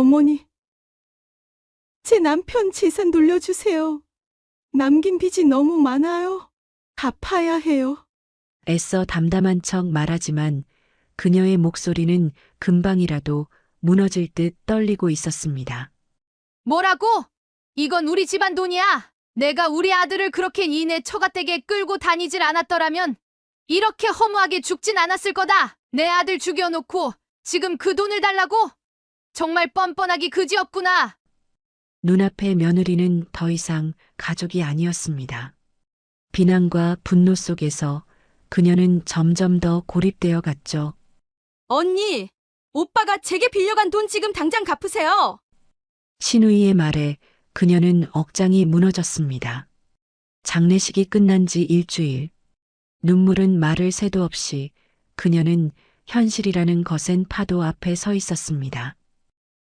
어머니, 제 남편 재산 돌려주세요. 남긴 빚이 너무 많아요. 갚아야 해요. 애써 담담한 척 말하지만 그녀의 목소리는 금방이라도 무너질 듯 떨리고 있었습니다. 뭐라고? 이건 우리 집안 돈이야. 내가 우리 아들을 그렇게 이내 처갓댁에 끌고 다니질 않았더라면 이렇게 허무하게 죽진 않았을 거다. 내 아들 죽여놓고 지금 그 돈을 달라고? 정말 뻔뻔하기 그지없구나. 눈앞의 며느리는 더 이상 가족이 아니었습니다. 비난과 분노 속에서 그녀는 점점 더 고립되어 갔죠. 언니, 오빠가 제게 빌려간 돈 지금 당장 갚으세요. 신우이의 말에 그녀는 억장이 무너졌습니다. 장례식이 끝난 지 일주일. 눈물은 말을 새도 없이 그녀는 현실이라는 거센 파도 앞에 서 있었습니다.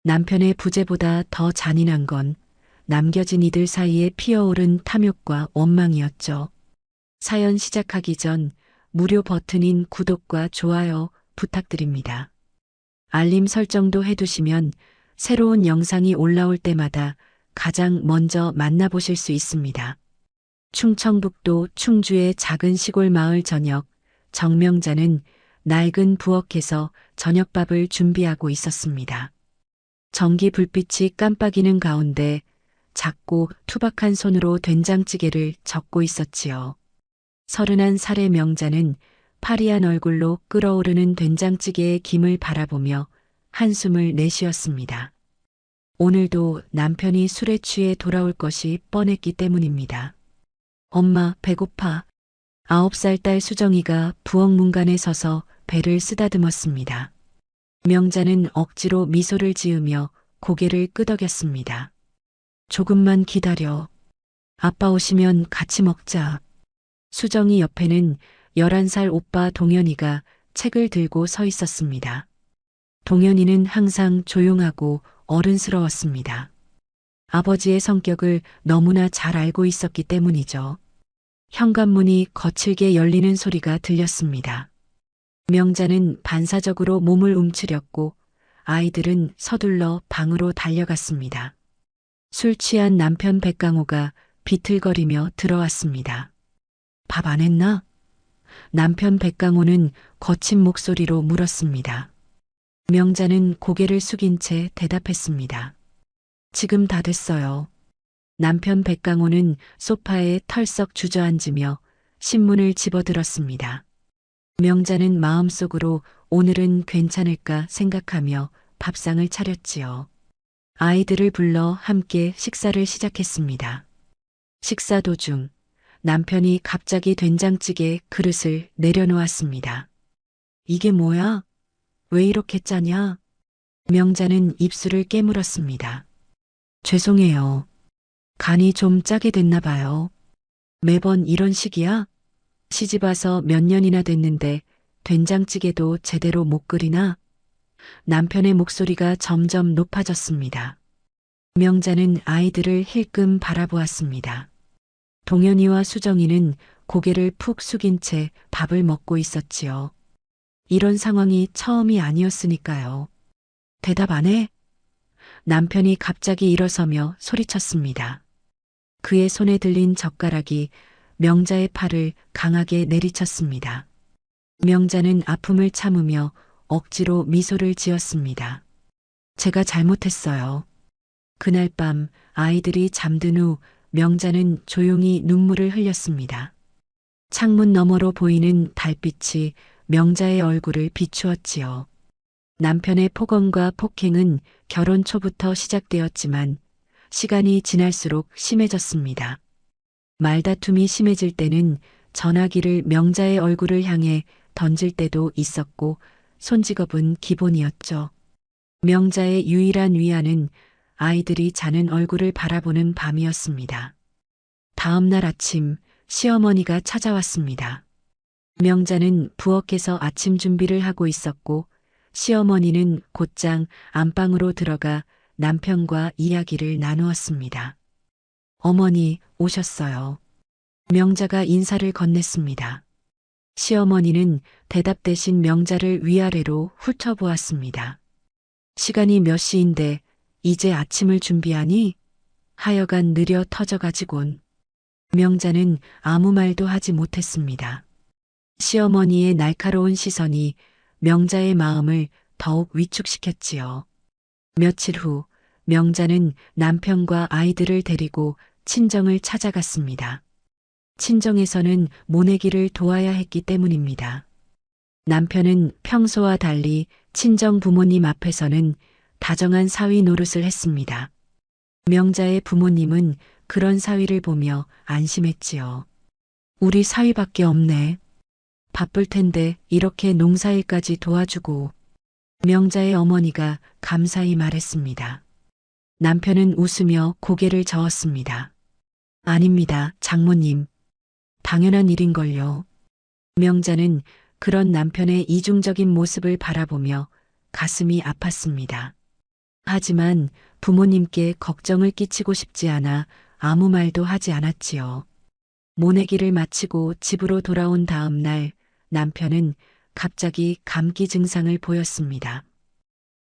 남편의 부재보다 더 잔인한 건 남겨진 이들 사이에 피어오른 탐욕과 원망이었죠. 사연 시작하기 전 무료 버튼인 구독과 좋아요 부탁드립니다. 알림 설정도 해두시면 새로운 영상이 올라올 때마다 가장 먼저 만나보실 수 있습니다. 충청북도 충주의 작은 시골 마을 저녁, 정명자는 낡은 부엌에서 저녁밥을 준비하고 있었습니다. 전기 불빛이 깜빡이는 가운데 작고 투박한 손으로 된장찌개를 젓고 있었지요. 31살의 명자는 파리한 얼굴로 끓어오르는 된장찌개의 김을 바라보며 한숨을 내쉬었습니다. 오늘도 남편이 술에 취해 돌아올 것이 뻔했기 때문입니다. 엄마, 배고파. 9살 딸 수정이가 부엌 문간에 서서 배를 쓰다듬었습니다. 명자는 억지로 미소를 지으며 고개를 끄덕였습니다. 조금만 기다려. 아빠 오시면 같이 먹자. 수정이 옆에는 11살 오빠 동현이가 책을 들고 서 있었습니다. 동현이는 항상 조용하고 어른스러웠습니다. 아버지의 성격을 너무나 잘 알고 있었기 때문이죠. 현관문이 거칠게 열리는 소리가 들렸습니다. 명자는 반사적으로 몸을 움츠렸고 아이들은 서둘러 방으로 달려갔습니다. 술 취한 남편 백강호가 비틀거리며 들어왔습니다. 밥 안 했나? 남편 백강호는 거친 목소리로 물었습니다. 명자는 고개를 숙인 채 대답했습니다. 지금 다 됐어요. 남편 백강호는 소파에 털썩 주저앉으며 신문을 집어들었습니다. 명자는 마음속으로 오늘은 괜찮을까 생각하며 밥상을 차렸지요. 아이들을 불러 함께 식사를 시작했습니다. 식사 도중 남편이 갑자기 된장찌개 그릇을 내려놓았습니다. 이게 뭐야? 왜 이렇게 짜냐? 명자는 입술을 깨물었습니다. 죄송해요. 간이 좀 짜게 됐나 봐요. 매번 이런 식이야? 시집 와서 몇 년이나 됐는데 된장찌개도 제대로 못 끓이나? 남편의 목소리가 점점 높아졌습니다. 명자는 아이들을 힐끔 바라보았습니다. 동현이와 수정이는 고개를 푹 숙인 채 밥을 먹고 있었지요. 이런 상황이 처음이 아니었으니까요. 대답 안 해? 남편이 갑자기 일어서며 소리쳤습니다. 그의 손에 들린 젓가락이 명자의 팔을 강하게 내리쳤습니다. 명자는 아픔을 참으며 억지로 미소를 지었습니다. 제가 잘못했어요. 그날 밤 아이들이 잠든 후 명자는 조용히 눈물을 흘렸습니다. 창문 너머로 보이는 달빛이 명자의 얼굴을 비추었지요. 남편의 폭언과 폭행은 결혼 초부터 시작되었지만 시간이 지날수록 심해졌습니다. 말다툼이 심해질 때는 전화기를 명자의 얼굴을 향해 던질 때도 있었고 손직업은 기본이었죠. 명자의 유일한 위안은 아이들이 자는 얼굴을 바라보는 밤이었습니다. 다음 날 아침 시어머니가 찾아왔습니다. 명자는 부엌에서 아침 준비를 하고 있었고 시어머니는 곧장 안방으로 들어가 남편과 이야기를 나누었습니다. 어머니 오셨어요. 명자가 인사를 건넸습니다. 시어머니는 대답 대신 명자를 위아래로 훑어보았습니다. 시간이 몇 시인데 이제 아침을 준비하니? 하여간 느려 터져가지곤. 명자는 아무 말도 하지 못했습니다. 시어머니의 날카로운 시선이 명자의 마음을 더욱 위축시켰지요. 며칠 후 명자는 남편과 아이들을 데리고 친정을 찾아갔습니다. 친정에서는 모내기를 도와야 했기 때문입니다. 남편은 평소와 달리 친정 부모님 앞에서는 다정한 사위 노릇을 했습니다. 명자의 부모님은 그런 사위를 보며 안심했지요. 우리 사위밖에 없네. 바쁠 텐데 이렇게 농사일까지 도와주고. 명자의 어머니가 감사히 말했습니다. 남편은 웃으며 고개를 저었습니다. 아닙니다, 장모님. 당연한 일인걸요. 명자는 그런 남편의 이중적인 모습을 바라보며 가슴이 아팠습니다. 하지만 부모님께 걱정을 끼치고 싶지 않아 아무 말도 하지 않았지요. 모내기를 마치고 집으로 돌아온 다음 날 남편은 갑자기 감기 증상을 보였습니다.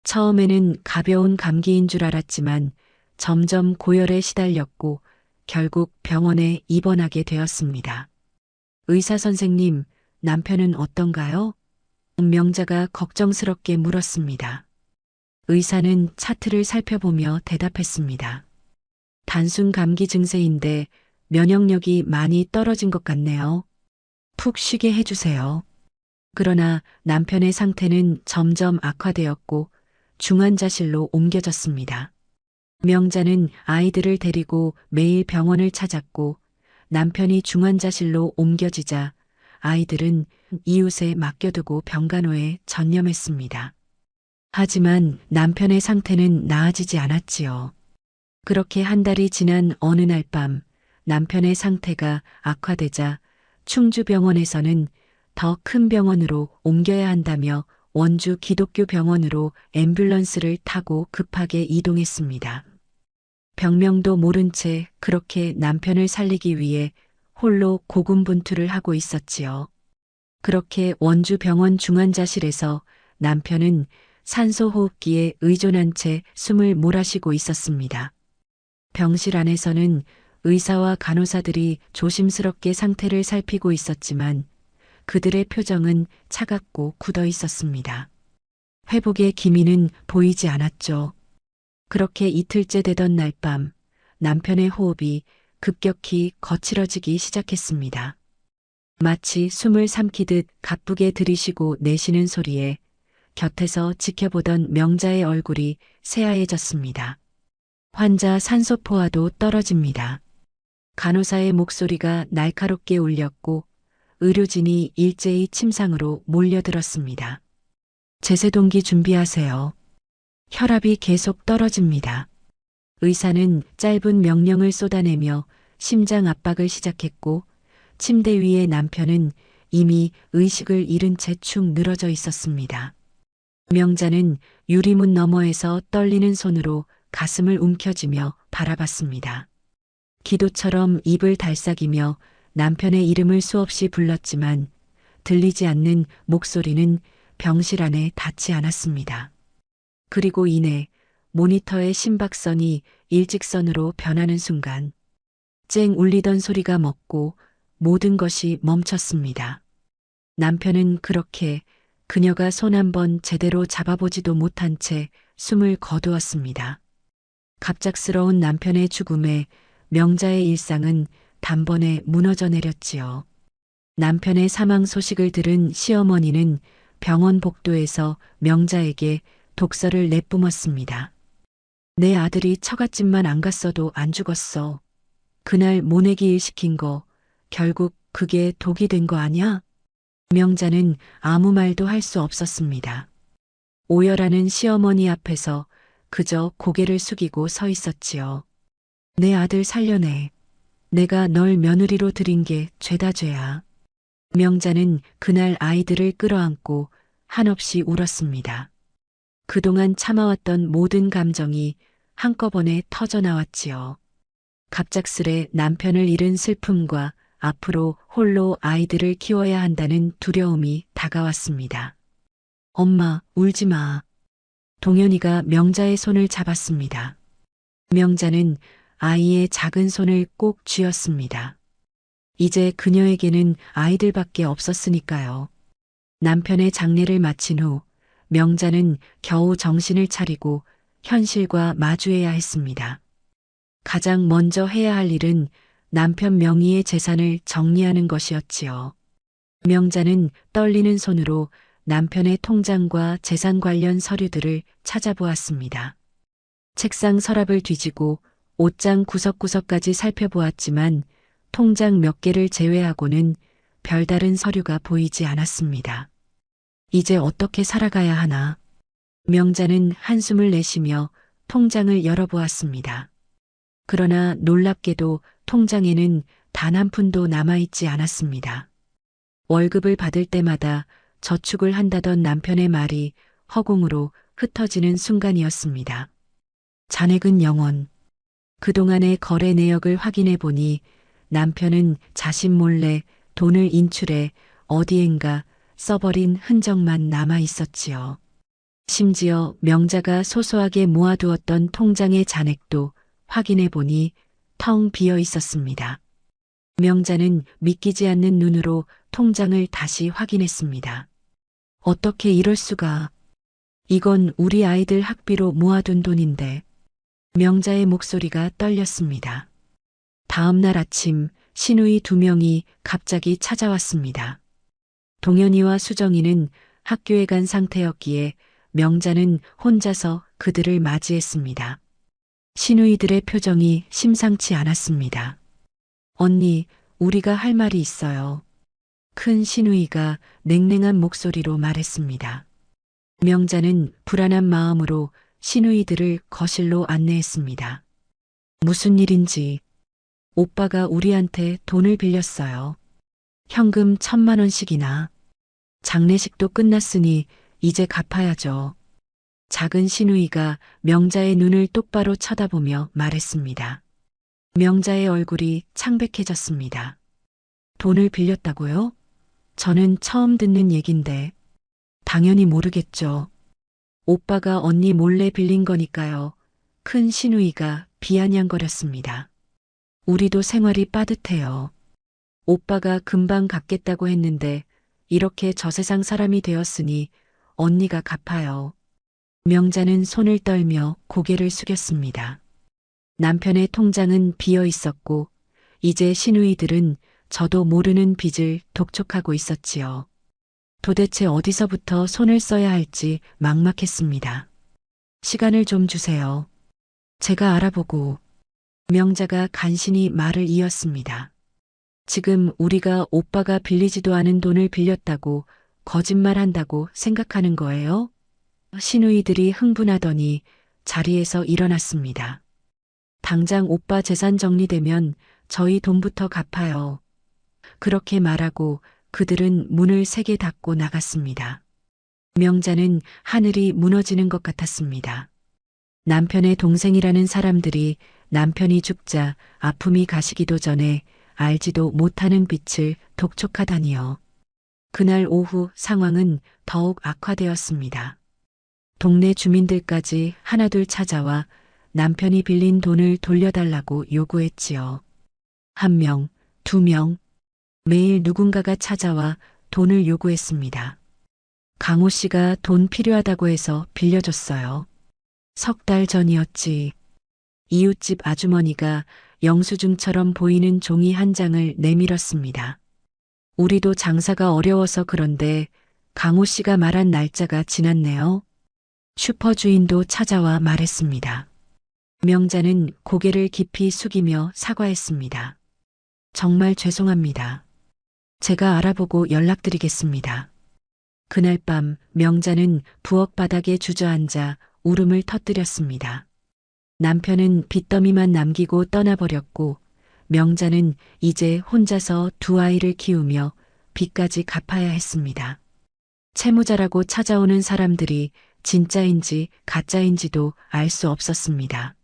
처음에는 가벼운 감기인 줄 알았지만 점점 고열에 시달렸고 결국 병원에 입원하게 되었습니다. 의사 선생님, 남편은 어떤가요? 명자가 걱정스럽게 물었습니다. 의사는 차트를 살펴보며 대답했습니다. 단순 감기 증세인데 면역력이 많이 떨어진 것 같네요. 푹 쉬게 해주세요. 그러나 남편의 상태는 점점 악화되었고 중환자실로 옮겨졌습니다. 명자는 아이들을 데리고 매일 병원을 찾았고 남편이 중환자실로 옮겨지자 아이들은 이웃에 맡겨두고 병간호에 전념했습니다. 하지만 남편의 상태는 나아지지 않았지요. 그렇게 한 달이 지난 어느 날 밤 남편의 상태가 악화되자 충주병원에서는 더 큰 병원으로 옮겨야 한다며 원주 기독교 병원으로 앰뷸런스를 타고 급하게 이동했습니다. 병명도 모른 채 그렇게 남편을 살리기 위해 홀로 고군분투를 하고 있었지요. 그렇게 원주 병원 중환자실에서 남편은 산소호흡기에 의존한 채 숨을 몰아쉬고 있었습니다. 병실 안에서는 의사와 간호사들이 조심스럽게 상태를 살피고 있었지만 그들의 표정은 차갑고 굳어 있었습니다. 회복의 기미는 보이지 않았죠. 그렇게 이틀째 되던 날 밤 남편의 호흡이 급격히 거칠어지기 시작했습니다. 마치 숨을 삼키듯 가쁘게 들이쉬고 내쉬는 소리에 곁에서 지켜보던 명자의 얼굴이 새하얘졌습니다. 환자 산소포화도 떨어집니다. 간호사의 목소리가 날카롭게 울렸고 의료진이 일제히 침상으로 몰려들었습니다. 제세동기 준비하세요. 혈압이 계속 떨어집니다. 의사는 짧은 명령을 쏟아내며 심장 압박을 시작했고 침대 위에 남편은 이미 의식을 잃은 채 축 늘어져 있었습니다. 명자는 유리문 너머에서 떨리는 손으로 가슴을 움켜쥐며 바라봤습니다. 기도처럼 입을 달싹이며 남편의 이름을 수없이 불렀지만 들리지 않는 목소리는 병실 안에 닿지 않았습니다. 그리고 이내 모니터의 심박선이 일직선으로 변하는 순간 쨍 울리던 소리가 멎고 모든 것이 멈췄습니다. 남편은 그렇게 그녀가 손 한 번 제대로 잡아보지도 못한 채 숨을 거두었습니다. 갑작스러운 남편의 죽음에 명자의 일상은 단번에 무너져 내렸지요. 남편의 사망 소식을 들은 시어머니는 병원 복도에서 명자에게 독서를 내뿜었습니다. 내 아들이 처갓집만 안 갔어도 안 죽었어. 그날 모내기 일 시킨 거 결국 그게 독이 된 거 아냐? 명자는 아무 말도 할 수 없었습니다. 오열하는 시어머니 앞에서 그저 고개를 숙이고 서 있었지요. 내 아들 살려내. 내가 널 며느리로 들인 게 죄다 죄야. 명자는 그날 아이들을 끌어안고 한없이 울었습니다. 그동안 참아왔던 모든 감정이 한꺼번에 터져나왔지요. 갑작스레 남편을 잃은 슬픔과 앞으로 홀로 아이들을 키워야 한다는 두려움이 다가왔습니다. 엄마, 울지 마. 동현이가 명자의 손을 잡았습니다. 명자는 아이의 작은 손을 꼭 쥐었습니다. 이제 그녀에게는 아이들밖에 없었으니까요. 남편의 장례를 마친 후 명자는 겨우 정신을 차리고 현실과 마주해야 했습니다. 가장 먼저 해야 할 일은 남편 명의의 재산을 정리하는 것이었지요. 명자는 떨리는 손으로 남편의 통장과 재산 관련 서류들을 찾아보았습니다. 책상 서랍을 뒤지고 옷장 구석구석까지 살펴보았지만 통장 몇 개를 제외하고는 별다른 서류가 보이지 않았습니다. 이제 어떻게 살아가야 하나? 명자는 한숨을 내쉬며 통장을 열어보았습니다. 그러나 놀랍게도 통장에는 단 한 푼도 남아있지 않았습니다. 월급을 받을 때마다 저축을 한다던 남편의 말이 허공으로 흩어지는 순간이었습니다. 잔액은 0원. 그동안의 거래 내역을 확인해 보니 남편은 자신 몰래 돈을 인출해 어디엔가 써버린 흔적만 남아 있었지요. 심지어 명자가 소소하게 모아두었던 통장의 잔액도 확인해 보니 텅 비어 있었습니다. 명자는 믿기지 않는 눈으로 통장을 다시 확인했습니다. 어떻게 이럴 수가. 이건 우리 아이들 학비로 모아둔 돈인데. 명자의 목소리가 떨렸습니다. 다음 날 아침 시누이 2명이 갑자기 찾아왔습니다. 동현이와 수정이는 학교에 간 상태였기에 명자는 혼자서 그들을 맞이했습니다. 시누이들의 표정이 심상치 않았습니다. 언니, 우리가 할 말이 있어요. 큰 시누이가 냉랭한 목소리로 말했습니다. 명자는 불안한 마음으로 시누이들을 거실로 안내했습니다. 무슨 일인지. 오빠가 우리한테 돈을 빌렸어요. 현금 1,000만 원씩이나. 장례식도 끝났으니 이제 갚아야죠. 작은 시누이가 명자의 눈을 똑바로 쳐다보며 말했습니다. 명자의 얼굴이 창백해졌습니다. 돈을 빌렸다고요? 저는 처음 듣는 얘긴데. 당연히 모르겠죠. 오빠가 언니 몰래 빌린 거니까요. 큰 시누이가 비아냥거렸습니다. 우리도 생활이 빠듯해요. 오빠가 금방 갚겠다고 했는데 이렇게 저세상 사람이 되었으니 언니가 갚아요. 명자는 손을 떨며 고개를 숙였습니다. 남편의 통장은 비어 있었고 이제 시누이들은 저도 모르는 빚을 독촉하고 있었지요. 도대체 어디서부터 손을 써야 할지 막막했습니다. 시간을 좀 주세요. 제가 알아보고. 명자가 간신히 말을 이었습니다. 지금 우리가 오빠가 빌리지도 않은 돈을 빌렸다고 거짓말한다고 생각하는 거예요? 시누이들이 흥분하더니 자리에서 일어났습니다. 당장 오빠 재산 정리되면 저희 돈부터 갚아요. 그렇게 말하고 그들은 문을 세게 닫고 나갔습니다. 명자는 하늘이 무너지는 것 같았습니다. 남편의 동생이라는 사람들이 남편이 죽자 아픔이 가시기도 전에 알지도 못하는 빚을 독촉하다니요. 그날 오후 상황은 더욱 악화되었습니다. 동네 주민들까지 하나둘 찾아와 남편이 빌린 돈을 돌려달라고 요구했지요. 1명, 2명, 매일 누군가가 찾아와 돈을 요구했습니다. 강호 씨가 돈 필요하다고 해서 빌려줬어요. 3달 전이었지. 이웃집 아주머니가 영수증처럼 보이는 종이 한 장을 내밀었습니다. 우리도 장사가 어려워서 그런데 강호 씨가 말한 날짜가 지났네요. 슈퍼 주인도 찾아와 말했습니다. 명자는 고개를 깊이 숙이며 사과했습니다. 정말 죄송합니다. 제가 알아보고 연락드리겠습니다. 그날 밤 명자는 부엌 바닥에 주저앉아 울음을 터뜨렸습니다. 남편은 빚더미만 남기고 떠나버렸고 명자는 이제 혼자서 2아이를 키우며 빚까지 갚아야 했습니다. 채무자라고 찾아오는 사람들이 진짜인지 가짜인지도 알 수 없었습니다.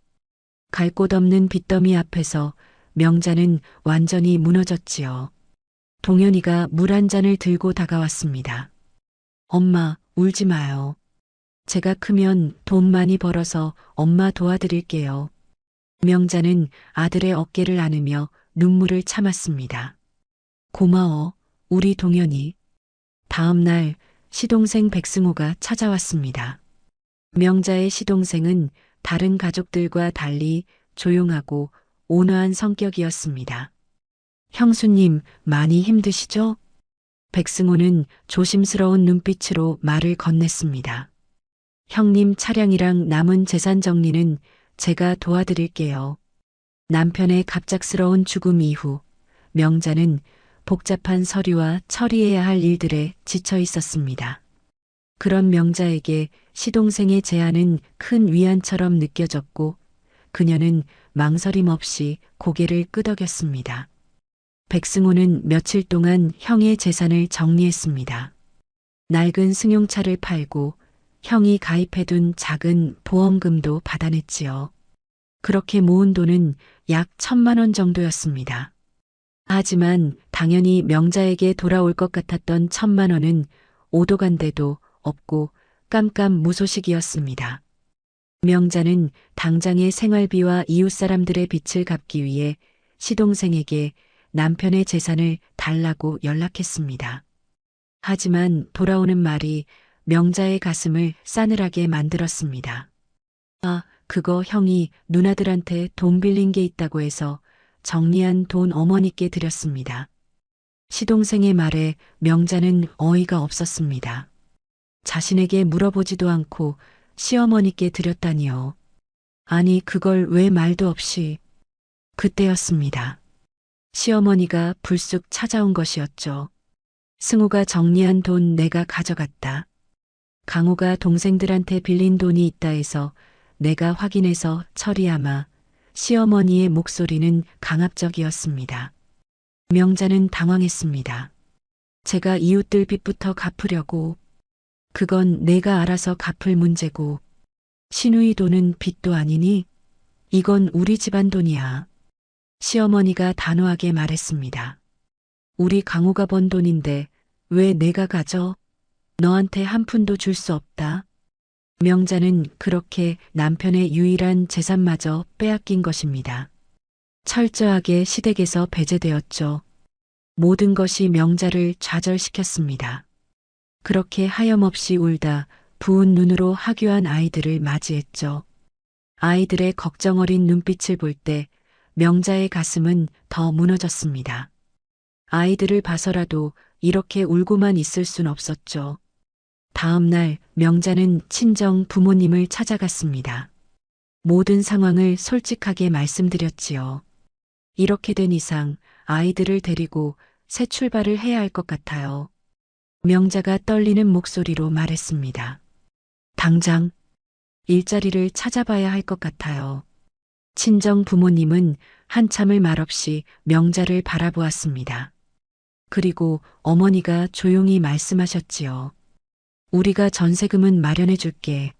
갈 곳 없는 빚더미 앞에서 명자는 완전히 무너졌지요. 동현이가 물 한 잔을 들고 다가왔습니다. 엄마, 울지 마요. 제가 크면 돈 많이 벌어서 엄마 도와드릴게요. 명자는 아들의 어깨를 안으며 눈물을 참았습니다. 고마워, 우리 동현이. 다음 날 시동생 백승호가 찾아왔습니다. 명자의 시동생은 다른 가족들과 달리 조용하고 온화한 성격이었습니다. 형수님, 많이 힘드시죠? 백승호는 조심스러운 눈빛으로 말을 건넸습니다. 형님 차량이랑 남은 재산 정리는 제가 도와드릴게요. 남편의 갑작스러운 죽음 이후 명자는 복잡한 서류와 처리해야 할 일들에 지쳐 있었습니다. 그런 명자에게 시동생의 제안은 큰 위안처럼 느껴졌고 그녀는 망설임 없이 고개를 끄덕였습니다. 백승호는 며칠 동안 형의 재산을 정리했습니다. 낡은 승용차를 팔고 형이 가입해둔 작은 보험금도 받아냈지요. 그렇게 모은 돈은 약 1,000만 원 정도였습니다. 하지만 당연히 명자에게 돌아올 것 같았던 1,000만 원은 오도 간데도 없고 깜깜무소식이었습니다. 명자는 당장의 생활비와 이웃 사람들의 빚을 갚기 위해 시동생에게 남편의 재산을 달라고 연락했습니다. 하지만 돌아오는 말이 명자의 가슴을 싸늘하게 만들었습니다. 아, 그거 형이 누나들한테 돈 빌린 게 있다고 해서 정리한 돈 어머니께 드렸습니다. 시동생의 말에 명자는 어이가 없었습니다. 자신에게 물어보지도 않고 시어머니께 드렸다니요. 아니, 그걸 왜 말도 없이. 그때였습니다. 시어머니가 불쑥 찾아온 것이었죠. 승우가 정리한 돈 내가 가져갔다. 강호가 동생들한테 빌린 돈이 있다 해서 내가 확인해서 처리하마. 시어머니의 목소리는 강압적이었습니다. 명자는 당황했습니다. 제가 이웃들 빚부터 갚으려고. 그건 내가 알아서 갚을 문제고. 신우이 돈은 빚도 아니니? 이건 우리 집안 돈이야. 시어머니가 단호하게 말했습니다. 우리 강호가 번 돈인데 왜 내가 가져? 너한테 한 푼도 줄 수 없다. 명자는 그렇게 남편의 유일한 재산마저 빼앗긴 것입니다. 철저하게 시댁에서 배제되었죠. 모든 것이 명자를 좌절시켰습니다. 그렇게 하염없이 울다 부은 눈으로 하교한 아이들을 맞이했죠. 아이들의 걱정 어린 눈빛을 볼 때 명자의 가슴은 더 무너졌습니다. 아이들을 봐서라도 이렇게 울고만 있을 순 없었죠. 다음 날 명자는 친정 부모님을 찾아갔습니다. 모든 상황을 솔직하게 말씀드렸지요. 이렇게 된 이상 아이들을 데리고 새 출발을 해야 할 것 같아요. 명자가 떨리는 목소리로 말했습니다. 당장 일자리를 찾아봐야 할 것 같아요. 친정 부모님은 한참을 말없이 명자를 바라보았습니다. 그리고 어머니가 조용히 말씀하셨지요. 우리가 전세금은 마련해 줄게.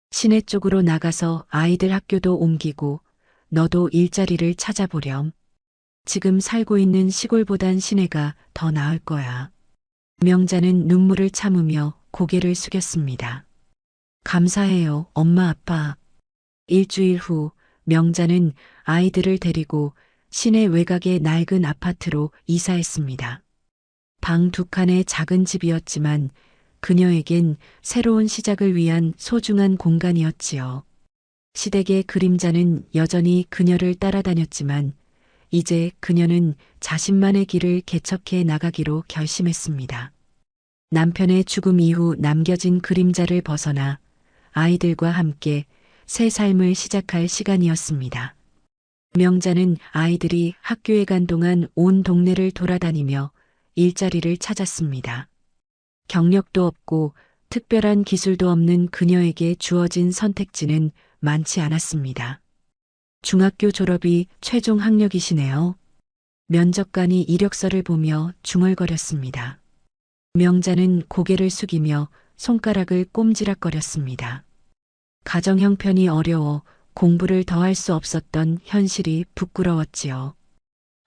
시내 쪽으로 나가서 아이들 학교도 옮기고 너도 일자리를 찾아보렴. 지금 살고 있는 시골보단 시내가 더 나을 거야. 명자는 눈물을 참으며 고개를 숙였습니다. 감사해요, 엄마 아빠. 일주일 후 명자는 아이들을 데리고 시내 외곽의 낡은 아파트로 이사했습니다. 방 2칸의 작은 집이었지만 그녀에겐 새로운 시작을 위한 소중한 공간이었지요. 시댁의 그림자는 여전히 그녀를 따라다녔지만 이제 그녀는 자신만의 길을 개척해 나가기로 결심했습니다. 남편의 죽음 이후 남겨진 그림자를 벗어나 아이들과 함께 새 삶을 시작할 시간이었습니다. 명자는 아이들이 학교에 간 동안 온 동네를 돌아다니며 일자리를 찾았습니다. 경력도 없고 특별한 기술도 없는 그녀에게 주어진 선택지는 많지 않았습니다. 중학교 졸업이 최종 학력이시네요. 면접관이 이력서를 보며 중얼거렸습니다. 명자는 고개를 숙이며 손가락을 꼼지락거렸습니다. 가정 형편이 어려워 공부를 더 할 수 없었던 현실이 부끄러웠지요.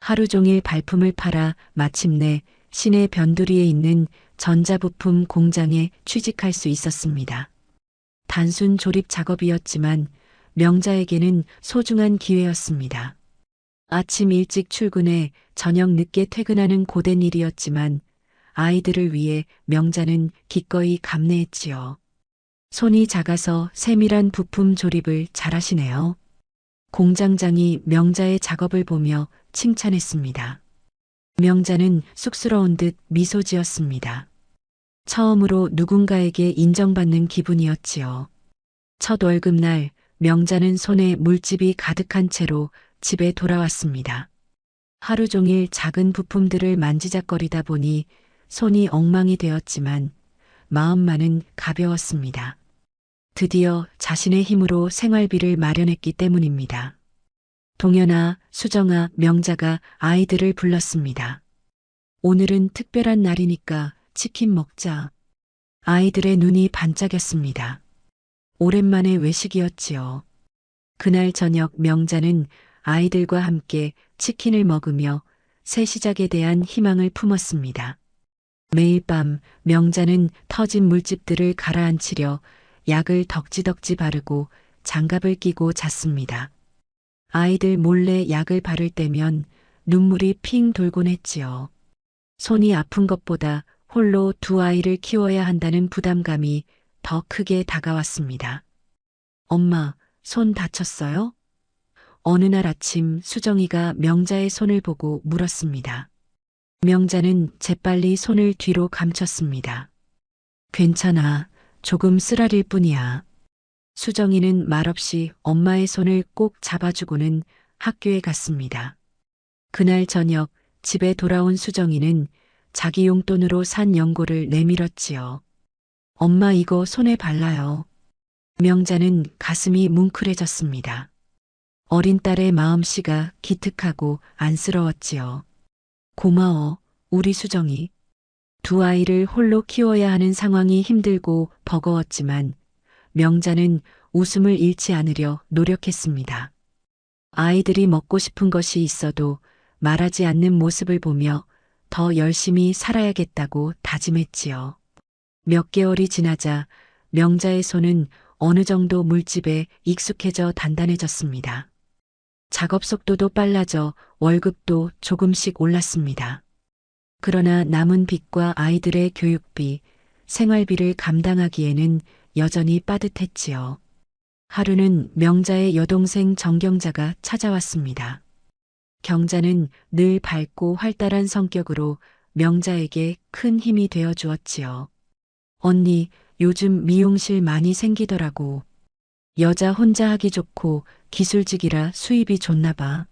하루 종일 발품을 팔아 마침내 시내 변두리에 있는 전자부품 공장에 취직할 수 있었습니다. 단순 조립 작업이었지만 명자에게는 소중한 기회였습니다. 아침 일찍 출근해 저녁 늦게 퇴근하는 고된 일이었지만 아이들을 위해 명자는 기꺼이 감내했지요. 손이 작아서 세밀한 부품 조립을 잘하시네요. 공장장이 명자의 작업을 보며 칭찬했습니다. 명자는 쑥스러운 듯 미소 지었습니다. 처음으로 누군가에게 인정받는 기분이었지요. 첫 월급날 명자는 손에 물집이 가득한 채로 집에 돌아왔습니다. 하루 종일 작은 부품들을 만지작거리다 보니 손이 엉망이 되었지만 마음만은 가벼웠습니다. 드디어 자신의 힘으로 생활비를 마련했기 때문입니다. 동현아, 수정아, 명자가 아이들을 불렀습니다. 오늘은 특별한 날이니까 치킨 먹자. 아이들의 눈이 반짝였습니다. 오랜만에 외식이었지요. 그날 저녁 명자는 아이들과 함께 치킨을 먹으며 새 시작에 대한 희망을 품었습니다. 매일 밤 명자는 터진 물집들을 가라앉히려 약을 덕지덕지 바르고 장갑을 끼고 잤습니다. 아이들 몰래 약을 바를 때면 눈물이 핑 돌곤 했지요. 손이 아픈 것보다 홀로 두 아이를 키워야 한다는 부담감이 더 크게 다가왔습니다. 엄마, 손 다쳤어요? 어느 날 아침 수정이가 명자의 손을 보고 물었습니다. 명자는 재빨리 손을 뒤로 감췄습니다. 괜찮아. 조금 쓰라릴 뿐이야. 수정이는 말없이 엄마의 손을 꼭 잡아주고는 학교에 갔습니다. 그날 저녁 집에 돌아온 수정이는 자기 용돈으로 산 연고를 내밀었지요. 엄마 이거 손에 발라요. 명자는 가슴이 뭉클해졌습니다. 어린 딸의 마음씨가 기특하고 안쓰러웠지요. 고마워, 우리 수정이. 두 아이를 홀로 키워야 하는 상황이 힘들고 버거웠지만 명자는 웃음을 잃지 않으려 노력했습니다. 아이들이 먹고 싶은 것이 있어도 말하지 않는 모습을 보며 더 열심히 살아야겠다고 다짐했지요. 몇 개월이 지나자 명자의 손은 어느 정도 물집에 익숙해져 단단해졌습니다. 작업 속도도 빨라져 월급도 조금씩 올랐습니다. 그러나 남은 빚과 아이들의 교육비, 생활비를 감당하기에는 여전히 빠듯했지요. 하루는 명자의 여동생 정경자가 찾아왔습니다. 경자는 늘 밝고 활달한 성격으로 명자에게 큰 힘이 되어 주었지요. 언니, 요즘 미용실 많이 생기더라고. 여자 혼자 하기 좋고 기술직이라 수입이 좋나 봐.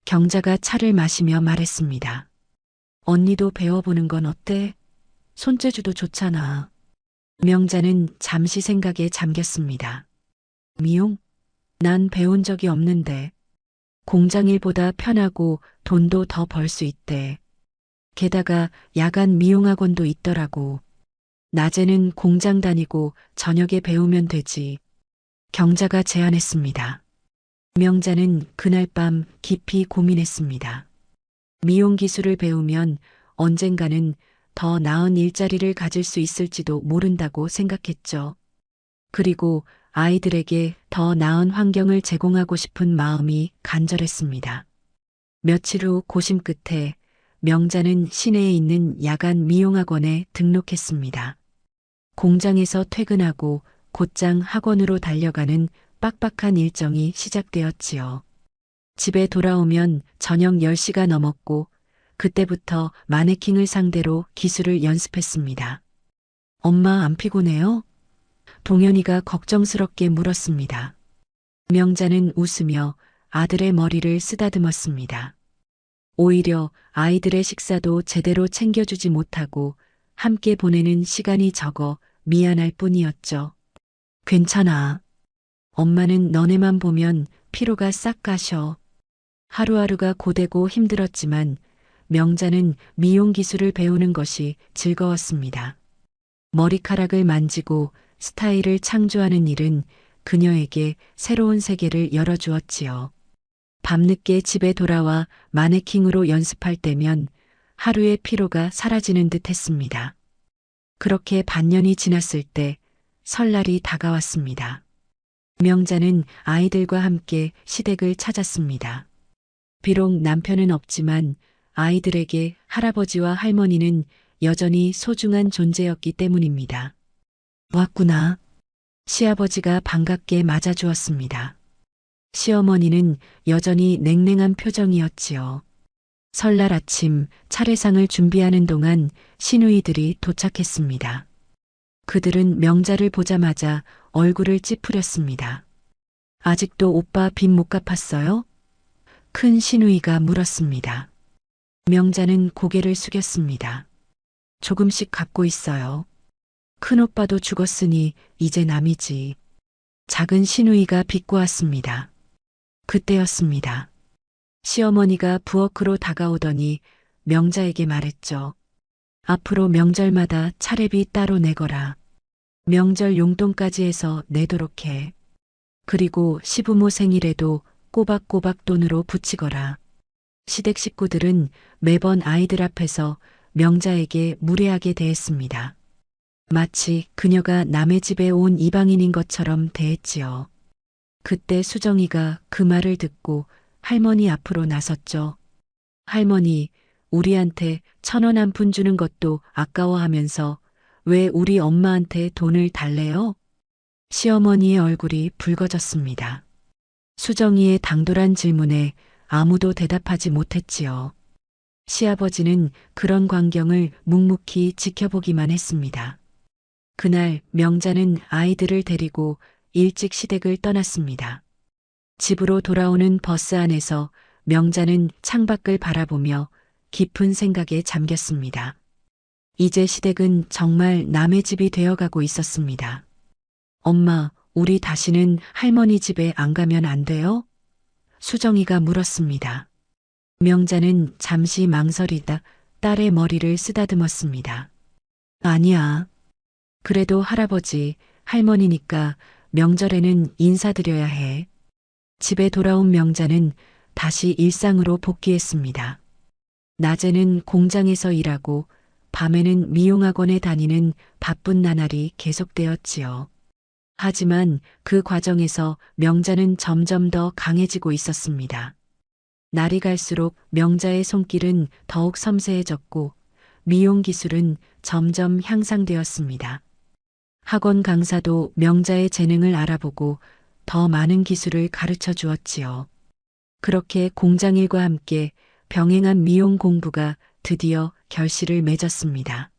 경자가 차를 마시며 말했습니다. 언니도 배워보는 건 어때? 손재주도 좋잖아. 명자는 잠시 생각에 잠겼습니다. 미용? 난 배운 적이 없는데. 공장일보다 편하고 돈도 더 벌 수 있대. 게다가 야간 미용학원도 있더라고. 낮에는 공장 다니고 저녁에 배우면 되지. 경자가 제안했습니다. 명자는 그날 밤 깊이 고민했습니다. 미용 기술을 배우면 언젠가는 더 나은 일자리를 가질 수 있을지도 모른다고 생각했죠. 그리고 아이들에게 더 나은 환경을 제공하고 싶은 마음이 간절했습니다. 며칠 후 고심 끝에 명자는 시내에 있는 야간 미용학원에 등록했습니다. 공장에서 퇴근하고 곧장 학원으로 달려가는 빡빡한 일정이 시작되었지요. 집에 돌아오면 저녁 10시가 넘었고 그때부터 마네킹을 상대로 기술을 연습했습니다. 엄마 안 피곤해요? 동현이가 걱정스럽게 물었습니다. 명자는 웃으며 아들의 머리를 쓰다듬었습니다. 오히려 아이들의 식사도 제대로 챙겨주지 못하고 함께 보내는 시간이 적어 미안할 뿐이었죠. 괜찮아. 엄마는 너네만 보면 피로가 싹 가셔. 하루하루가 고되고 힘들었지만 명자는 미용 기술을 배우는 것이 즐거웠습니다. 머리카락을 만지고 스타일을 창조하는 일은 그녀에게 새로운 세계를 열어주었지요. 밤늦게 집에 돌아와 마네킹으로 연습할 때면 하루의 피로가 사라지는 듯 했습니다. 그렇게 반년이 지났을 때 설날이 다가왔습니다. 명자는 아이들과 함께 시댁을 찾았습니다. 비록 남편은 없지만 아이들에게 할아버지와 할머니는 여전히 소중한 존재였기 때문입니다. 왔구나. 시아버지가 반갑게 맞아주었습니다. 시어머니는 여전히 냉랭한 표정이었지요. 설날 아침 차례상을 준비하는 동안 시누이들이 도착했습니다. 그들은 명자를 보자마자 얼굴을 찌푸렸습니다. 아직도 오빠 빚 못 갚았어요? 큰 시누이가 물었습니다. 명자는 고개를 숙였습니다. 조금씩 갚고 있어요. 큰오빠도 죽었으니 이제 남이지. 작은 시누이가 비꼬았습니다. 그때였습니다. 시어머니가 부엌으로 다가오더니 명자에게 말했죠. 앞으로 명절마다 차례비 따로 내거라. 명절 용돈까지 해서 내도록 해. 그리고 시부모 생일에도 꼬박꼬박 돈으로 붙이거라. 시댁 식구들은 매번 아이들 앞에서 명자에게 무례하게 대했습니다. 마치 그녀가 남의 집에 온 이방인인 것처럼 대했지요. 그때 수정이가 그 말을 듣고 할머니 앞으로 나섰죠. 할머니, 우리한테 1,000원 한 푼 주는 것도 아까워하면서 왜 우리 엄마한테 돈을 달래요? 시어머니의 얼굴이 붉어졌습니다. 수정이의 당돌한 질문에 아무도 대답하지 못했지요. 시아버지는 그런 광경을 묵묵히 지켜보기만 했습니다. 그날 명자는 아이들을 데리고 일찍 시댁을 떠났습니다. 집으로 돌아오는 버스 안에서 명자는 창밖을 바라보며 깊은 생각에 잠겼습니다. 이제 시댁은 정말 남의 집이 되어가고 있었습니다. 엄마, 우리 다시는 할머니 집에 안 가면 안 돼요? 수정이가 물었습니다. 명자는 잠시 망설이다 딸의 머리를 쓰다듬었습니다. 아니야. 그래도 할아버지, 할머니니까 명절에는 인사드려야 해. 집에 돌아온 명자는 다시 일상으로 복귀했습니다. 낮에는 공장에서 일하고 밤에는 미용학원에 다니는 바쁜 나날이 계속되었지요. 하지만 그 과정에서 명자는 점점 더 강해지고 있었습니다. 날이 갈수록 명자의 손길은 더욱 섬세해졌고 미용 기술은 점점 향상되었습니다. 학원 강사도 명자의 재능을 알아보고 더 많은 기술을 가르쳐 주었지요. 그렇게 공장일과 함께 병행한 미용 공부가 드디어 결실을 맺었습니다.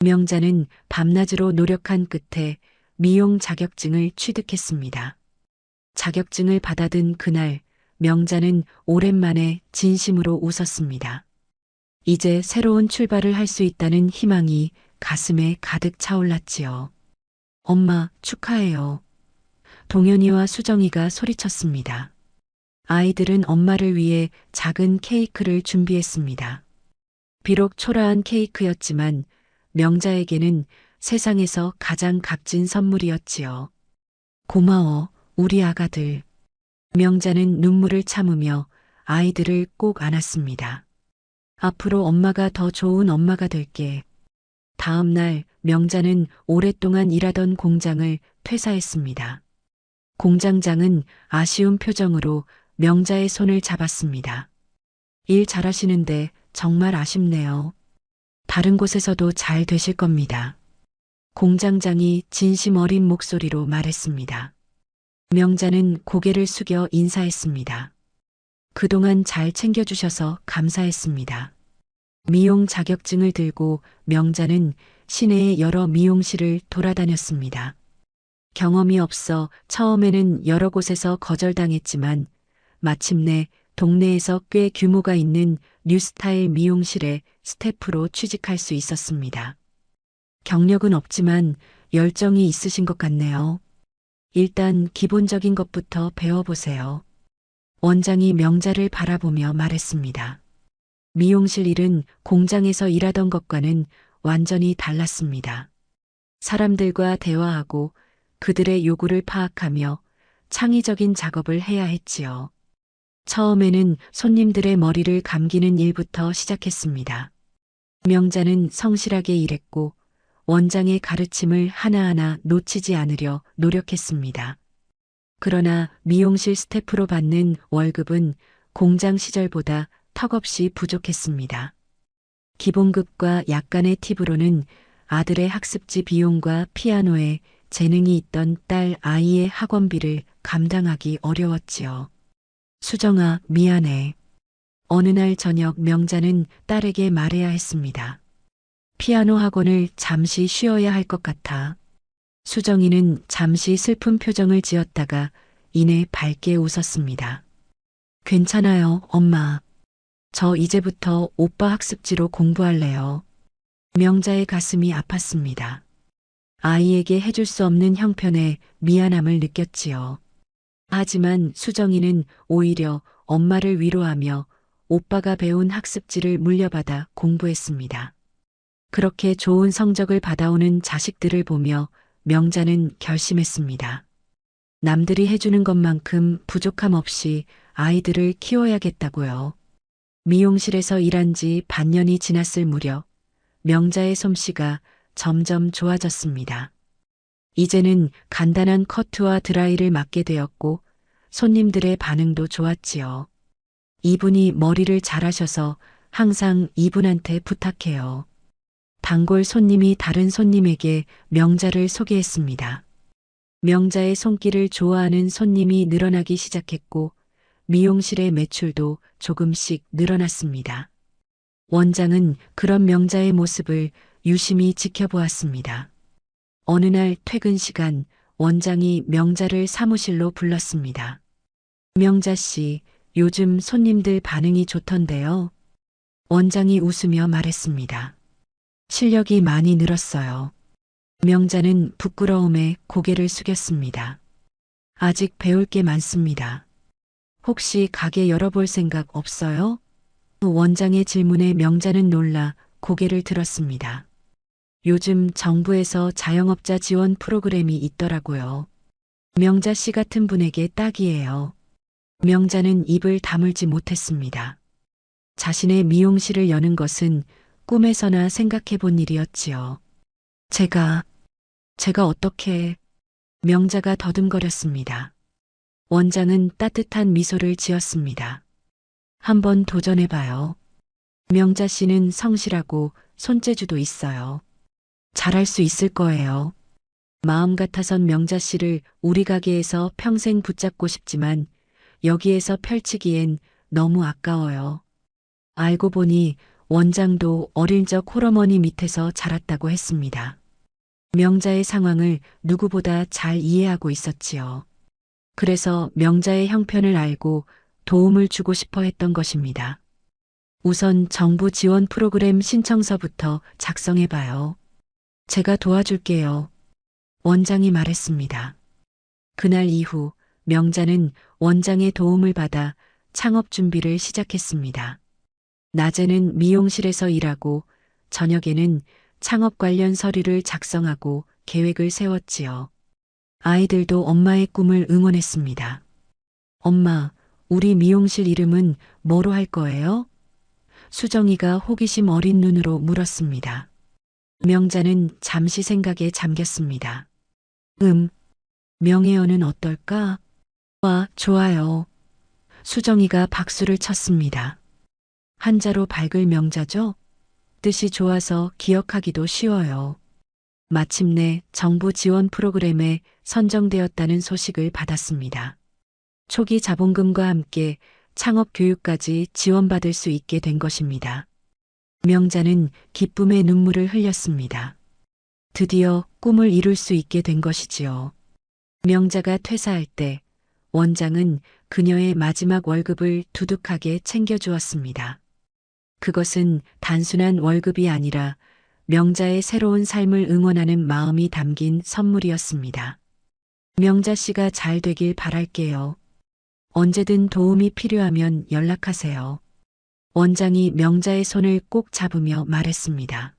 명자는 밤낮으로 노력한 끝에 미용 자격증을 취득했습니다. 자격증을 받아든 그날 명자는 오랜만에 진심으로 웃었습니다. 이제 새로운 출발을 할 수 있다는 희망이 가슴에 가득 차올랐지요. 엄마, 축하해요. 동현이와 수정이가 소리쳤습니다. 아이들은 엄마를 위해 작은 케이크를 준비했습니다. 비록 초라한 케이크였지만 명자에게는 세상에서 가장 값진 선물이었지요. 고마워, 우리 아가들. 명자는 눈물을 참으며 아이들을 꼭 안았습니다. 앞으로 엄마가 더 좋은 엄마가 될게. 다음 날 명자는 오랫동안 일하던 공장을 퇴사했습니다. 공장장은 아쉬운 표정으로 명자의 손을 잡았습니다. 일 잘하시는데 정말 아쉽네요. 다른 곳에서도 잘 되실 겁니다. 공장장이 진심 어린 목소리로 말했습니다. 명자는 고개를 숙여 인사했습니다. 그동안 잘 챙겨주셔서 감사했습니다. 미용 자격증을 들고 명자는 시내의 여러 미용실을 돌아다녔습니다. 경험이 없어 처음에는 여러 곳에서 거절당했지만 마침내 동네에서 꽤 규모가 있는 뉴스타일 미용실에 스태프로 취직할 수 있었습니다. 경력은 없지만 열정이 있으신 것 같네요. 일단 기본적인 것부터 배워보세요. 원장이 명자를 바라보며 말했습니다. 미용실 일은 공장에서 일하던 것과는 완전히 달랐습니다. 사람들과 대화하고 그들의 요구를 파악하며 창의적인 작업을 해야 했지요. 처음에는 손님들의 머리를 감기는 일부터 시작했습니다. 명자는 성실하게 일했고 원장의 가르침을 하나하나 놓치지 않으려 노력했습니다. 그러나 미용실 스태프로 받는 월급은 공장 시절보다 턱없이 부족했습니다. 기본급과 약간의 팁으로는 아들의 학습지 비용과 피아노에 재능이 있던 딸 아이의 학원비를 감당하기 어려웠지요. 수정아, 미안해. 어느 날 저녁 명자는 딸에게 말해야 했습니다. 피아노 학원을 잠시 쉬어야 할 것 같아. 수정이는 잠시 슬픈 표정을 지었다가 이내 밝게 웃었습니다. 괜찮아요, 엄마. 저 이제부터 오빠 학습지로 공부할래요. 명자의 가슴이 아팠습니다. 아이에게 해줄 수 없는 형편에 미안함을 느꼈지요. 하지만 수정이는 오히려 엄마를 위로하며 오빠가 배운 학습지를 물려받아 공부했습니다. 그렇게 좋은 성적을 받아오는 자식들을 보며 명자는 결심했습니다. 남들이 해주는 것만큼 부족함 없이 아이들을 키워야겠다고요. 미용실에서 일한 지 반년이 지났을 무렵 명자의 솜씨가 점점 좋아졌습니다. 이제는 간단한 커트와 드라이를 맡게 되었고 손님들의 반응도 좋았지요. 이분이 머리를 잘하셔서 항상 이분한테 부탁해요. 단골 손님이 다른 손님에게 명자를 소개했습니다. 명자의 손길을 좋아하는 손님이 늘어나기 시작했고 미용실의 매출도 조금씩 늘어났습니다. 원장은 그런 명자의 모습을 유심히 지켜보았습니다. 어느 날 퇴근 시간 원장이 명자를 사무실로 불렀습니다. 명자 씨, 요즘 손님들 반응이 좋던데요. 원장이 웃으며 말했습니다. 실력이 많이 늘었어요. 명자는 부끄러움에 고개를 숙였습니다. 아직 배울 게 많습니다. 혹시 가게 열어볼 생각 없어요? 원장의 질문에 명자는 놀라 고개를 들었습니다. 요즘 정부에서 자영업자 지원 프로그램이 있더라고요. 명자 씨 같은 분에게 딱이에요. 명자는 입을 다물지 못했습니다. 자신의 미용실을 여는 것은 꿈에서나 생각해 본 일이었지요. 제가 어떻게... 명자가 더듬거렸습니다. 원장은 따뜻한 미소를 지었습니다. 한번 도전해봐요. 명자 씨는 성실하고 손재주도 있어요. 잘할 수 있을 거예요. 마음 같아선 명자 씨를 우리 가게에서 평생 붙잡고 싶지만 여기에서 펼치기엔 너무 아까워요. 알고 보니 원장도 어릴 적 홀어머니 밑에서 자랐다고 했습니다. 명자의 상황을 누구보다 잘 이해하고 있었지요. 그래서 명자의 형편을 알고 도움을 주고 싶어 했던 것입니다. 우선 정부 지원 프로그램 신청서부터 작성해봐요. 제가 도와줄게요. 원장이 말했습니다. 그날 이후 명자는 원장의 도움을 받아 창업 준비를 시작했습니다. 낮에는 미용실에서 일하고 저녁에는 창업 관련 서류를 작성하고 계획을 세웠지요. 아이들도 엄마의 꿈을 응원했습니다. 엄마, 우리 미용실 이름은 뭐로 할 거예요? 수정이가 호기심 어린 눈으로 물었습니다. 명자는 잠시 생각에 잠겼습니다. 명예연은 어떨까? 와, 좋아요. 수정이가 박수를 쳤습니다. 한자로 밝을 명자죠? 뜻이 좋아서 기억하기도 쉬워요. 마침내 정부 지원 프로그램에 선정되었다는 소식을 받았습니다. 초기 자본금과 함께 창업 교육까지 지원받을 수 있게 된 것입니다. 명자는 기쁨의 눈물을 흘렸습니다. 드디어 꿈을 이룰 수 있게 된 것이지요. 명자가 퇴사할 때 원장은 그녀의 마지막 월급을 두둑하게 챙겨주었습니다. 그것은 단순한 월급이 아니라 명자의 새로운 삶을 응원하는 마음이 담긴 선물이었습니다. 명자 씨가 잘 되길 바랄게요. 언제든 도움이 필요하면 연락하세요. 원장이 명자의 손을 꼭 잡으며 말했습니다.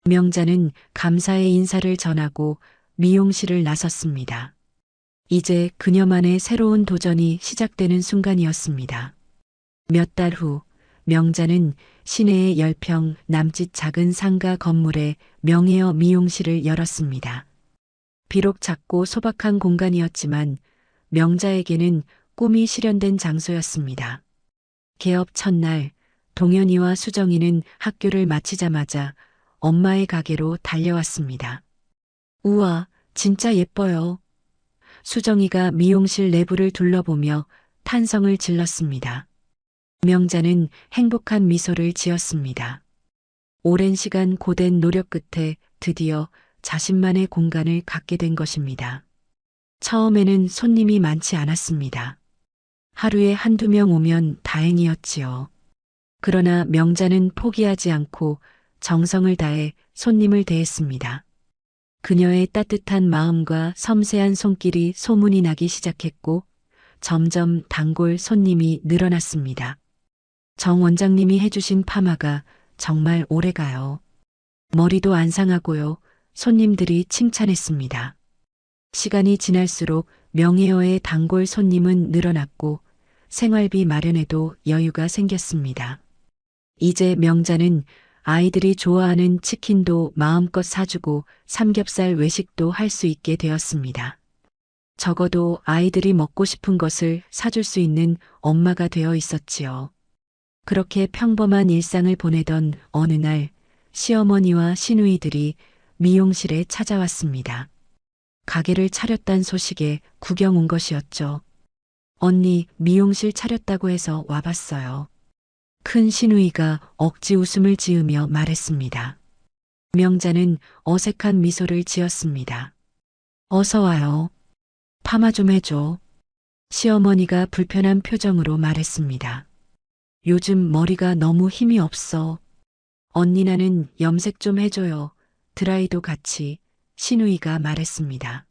명자는 감사의 인사를 전하고 미용실을 나섰습니다. 이제 그녀만의 새로운 도전이 시작되는 순간이었습니다. 몇 달 후 명자는 시내의 10평 남짓 작은 상가 건물에 명예여 미용실을 열었습니다. 비록 작고 소박한 공간이었지만 명자에게는 꿈이 실현된 장소였습니다. 개업 첫날 동현이와 수정이는 학교를 마치자마자 엄마의 가게로 달려왔습니다. 우와, 진짜 예뻐요. 수정이가 미용실 내부를 둘러보며 탄성을 질렀습니다. 명자는 행복한 미소를 지었습니다. 오랜 시간 고된 노력 끝에 드디어 자신만의 공간을 갖게 된 것입니다. 처음에는 손님이 많지 않았습니다. 하루에 한두 명 오면 다행이었지요. 그러나 명자는 포기하지 않고 정성을 다해 손님을 대했습니다. 그녀의 따뜻한 마음과 섬세한 손길이 소문이 나기 시작했고 점점 단골 손님이 늘어났습니다. 정 원장님이 해주신 파마가 정말 오래가요. 머리도 안 상하고요. 손님들이 칭찬했습니다. 시간이 지날수록 명예여의 단골 손님은 늘어났고 생활비 마련에도 여유가 생겼습니다. 이제 명자는 아이들이 좋아하는 치킨도 마음껏 사주고 삼겹살 외식도 할 수 있게 되었습니다. 적어도 아이들이 먹고 싶은 것을 사줄 수 있는 엄마가 되어 있었지요. 그렇게 평범한 일상을 보내던 어느 날 시어머니와 시누이들이 미용실에 찾아왔습니다. 가게를 차렸단 소식에 구경 온 것이었죠. 언니, 미용실 차렸다고 해서 와봤어요. 큰 시누이가 억지 웃음을 지으며 말했습니다. 명자는 어색한 미소를 지었습니다. 어서 와요. 파마 좀 해줘. 시어머니가 불편한 표정으로 말했습니다. 요즘 머리가 너무 힘이 없어. 언니 나는 염색 좀 해줘요. 드라이도 같이. 시누이가 말했습니다.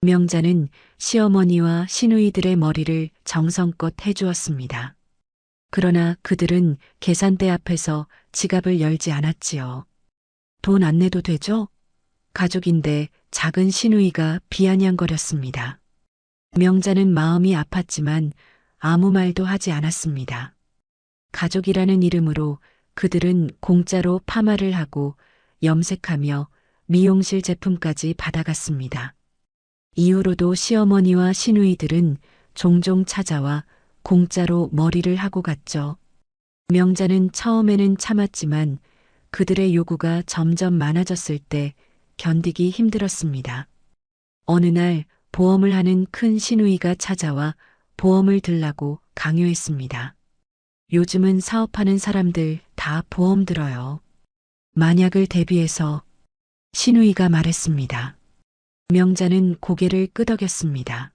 명자는 시어머니와 시누이들의 머리를 정성껏 해주었습니다. 그러나 그들은 계산대 앞에서 지갑을 열지 않았지요. 돈 안 내도 되죠? 가족인데 작은 시누이가 비아냥거렸습니다. 명자는 마음이 아팠지만 아무 말도 하지 않았습니다. 가족이라는 이름으로 그들은 공짜로 파마를 하고 염색하며 미용실 제품까지 받아갔습니다. 이후로도 시어머니와 시누이들은 종종 찾아와 공짜로 머리를 하고 갔죠. 명자는 처음에는 참았지만 그들의 요구가 점점 많아졌을 때 견디기 힘들었습니다. 어느 날 보험을 하는 큰 시누이가 찾아와 보험을 들라고 강요했습니다. 요즘은 사업하는 사람들 다 보험 들어요. 만약을 대비해서 시누이가 말했습니다. 명자는 고개를 끄덕였습니다.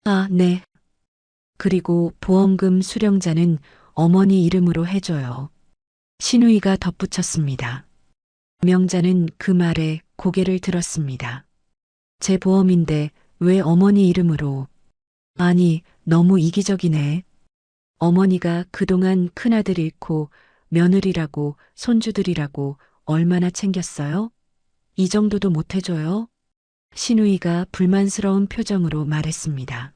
아, 네. 그리고 보험금 수령자는 어머니 이름으로 해줘요. 시누이가 덧붙였습니다. 명자는 그 말에 고개를 들었습니다. 제 보험인데 왜 어머니 이름으로? 아니, 너무 이기적이네. 어머니가 그동안 큰아들 잃고 며느리라고 손주들이라고 얼마나 챙겼어요? 이 정도도 못 해줘요? 시누이가 불만스러운 표정으로 말했습니다.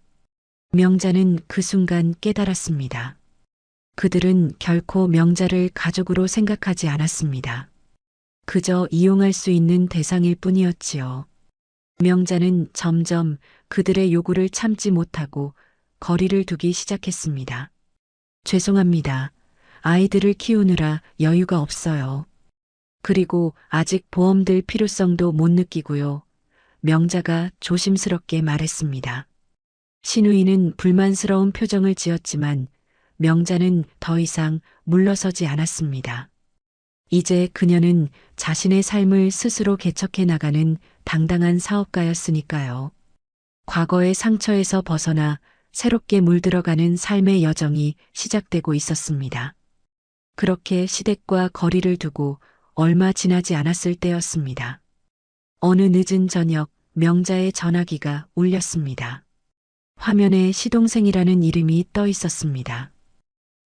명자는 그 순간 깨달았습니다. 그들은 결코 명자를 가족으로 생각하지 않았습니다. 그저 이용할 수 있는 대상일 뿐이었지요. 명자는 점점 그들의 요구를 참지 못하고 거리를 두기 시작했습니다. 죄송합니다. 아이들을 키우느라 여유가 없어요. 그리고 아직 보험 들 필요성도 못 느끼고요. 명자가 조심스럽게 말했습니다. 시누이는 불만스러운 표정을 지었지만 명자는 더 이상 물러서지 않았습니다. 이제 그녀는 자신의 삶을 스스로 개척해 나가는 당당한 사업가였으니까요. 과거의 상처에서 벗어나 새롭게 물들어가는 삶의 여정이 시작되고 있었습니다. 그렇게 시댁과 거리를 두고 얼마 지나지 않았을 때였습니다. 어느 늦은 저녁 명자의 전화기가 울렸습니다. 화면에 시동생이라는 이름이 떠 있었습니다.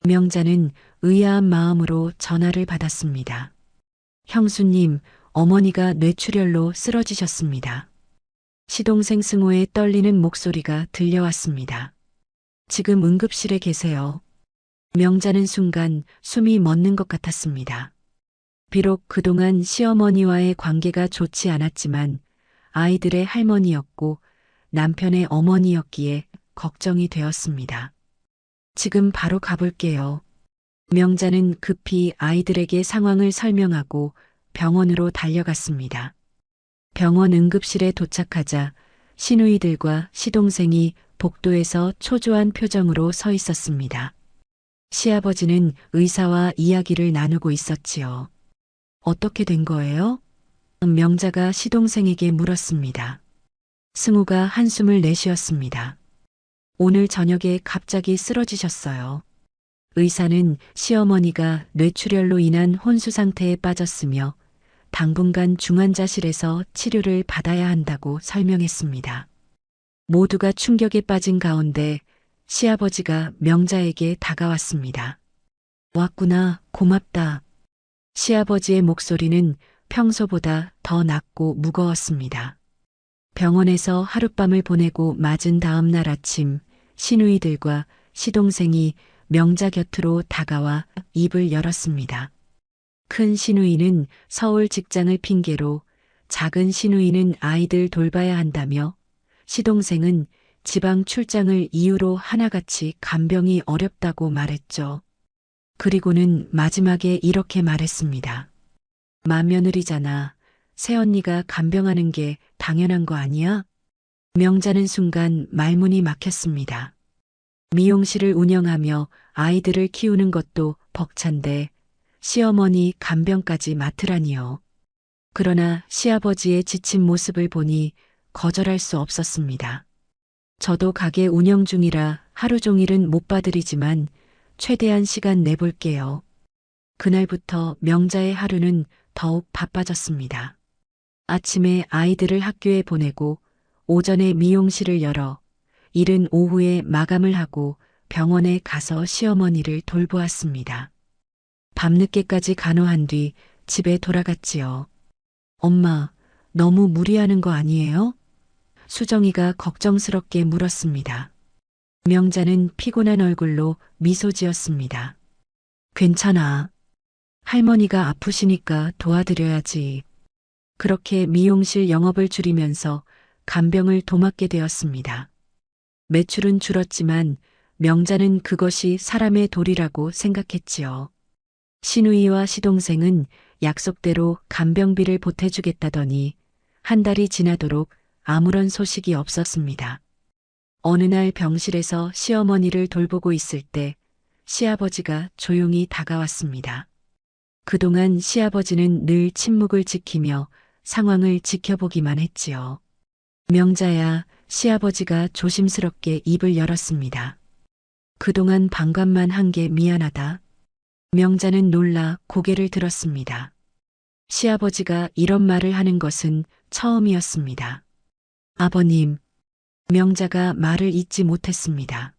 명자는 의아한 마음으로 전화를 받았습니다. 형수님, 어머니가 뇌출혈로 쓰러지셨습니다. 시동생 승호의 떨리는 목소리가 들려왔습니다. 지금 응급실에 계세요. 명자는 순간 숨이 멎는 것 같았습니다. 비록 그동안 시어머니와의 관계가 좋지 않았지만 아이들의 할머니였고 남편의 어머니였기에 걱정이 되었습니다. 지금 바로 가볼게요. 명자는 급히 아이들에게 상황을 설명하고 병원으로 달려갔습니다. 병원 응급실에 도착하자 시누이들과 시동생이 복도에서 초조한 표정으로 서 있었습니다. 시아버지는 의사와 이야기를 나누고 있었지요. 어떻게 된 거예요? 명자가 시동생에게 물었습니다. 승우가 한숨을 내쉬었습니다. 오늘 저녁에 갑자기 쓰러지셨어요. 의사는 시어머니가 뇌출혈로 인한 혼수 상태에 빠졌으며 당분간 중환자실에서 치료를 받아야 한다고 설명했습니다. 모두가 충격에 빠진 가운데 시아버지가 명자에게 다가왔습니다. 왔구나, 고맙다. 시아버지의 목소리는 평소보다 더 낮고 무거웠습니다. 병원에서 하룻밤을 보내고 맞은 다음 날 아침 시누이들과 시동생이 명자 곁으로 다가와 입을 열었습니다. 큰 시누이는 서울 직장을 핑계로, 작은 시누이는 아이들 돌봐야 한다며, 시동생은 지방 출장을 이유로 하나같이 간병이 어렵다고 말했죠. 그리고는 마지막에 이렇게 말했습니다. 맏며느리잖아. 새언니가 간병하는 게 당연한 거 아니야? 명자는 순간 말문이 막혔습니다. 미용실을 운영하며 아이들을 키우는 것도 벅찬데 시어머니 간병까지 맡으라니요. 그러나 시아버지의 지친 모습을 보니 거절할 수 없었습니다. 저도 가게 운영 중이라 하루 종일은 못 봐드리지만 최대한 시간 내볼게요. 그날부터 명자의 하루는 더욱 바빠졌습니다. 아침에 아이들을 학교에 보내고 오전에 미용실을 열어 이른 오후에 마감을 하고 병원에 가서 시어머니를 돌보았습니다. 밤늦게까지 간호한 뒤 집에 돌아갔지요. 엄마, 너무 무리하는 거 아니에요? 수정이가 걱정스럽게 물었습니다. 명자는 피곤한 얼굴로 미소 지었습니다. 괜찮아. 할머니가 아프시니까 도와드려야지. 그렇게 미용실 영업을 줄이면서 간병을 도맡게 되었습니다. 매출은 줄었지만 명자는 그것이 사람의 도리라고 생각했지요. 시누이와 시동생은 약속대로 간병비를 보태주겠다더니 한 달이 지나도록 아무런 소식이 없었습니다. 어느 날 병실에서 시어머니를 돌보고 있을 때 시아버지가 조용히 다가왔습니다. 그동안 시아버지는 늘 침묵을 지키며 상황을 지켜보기만 했지요. 명자야, 시아버지가 조심스럽게 입을 열었습니다. 그동안 방관만 한 게 미안하다. 명자는 놀라 고개를 들었습니다. 시아버지가 이런 말을 하는 것은 처음이었습니다. 아버님, 명자가 말을 잇지 못했습니다.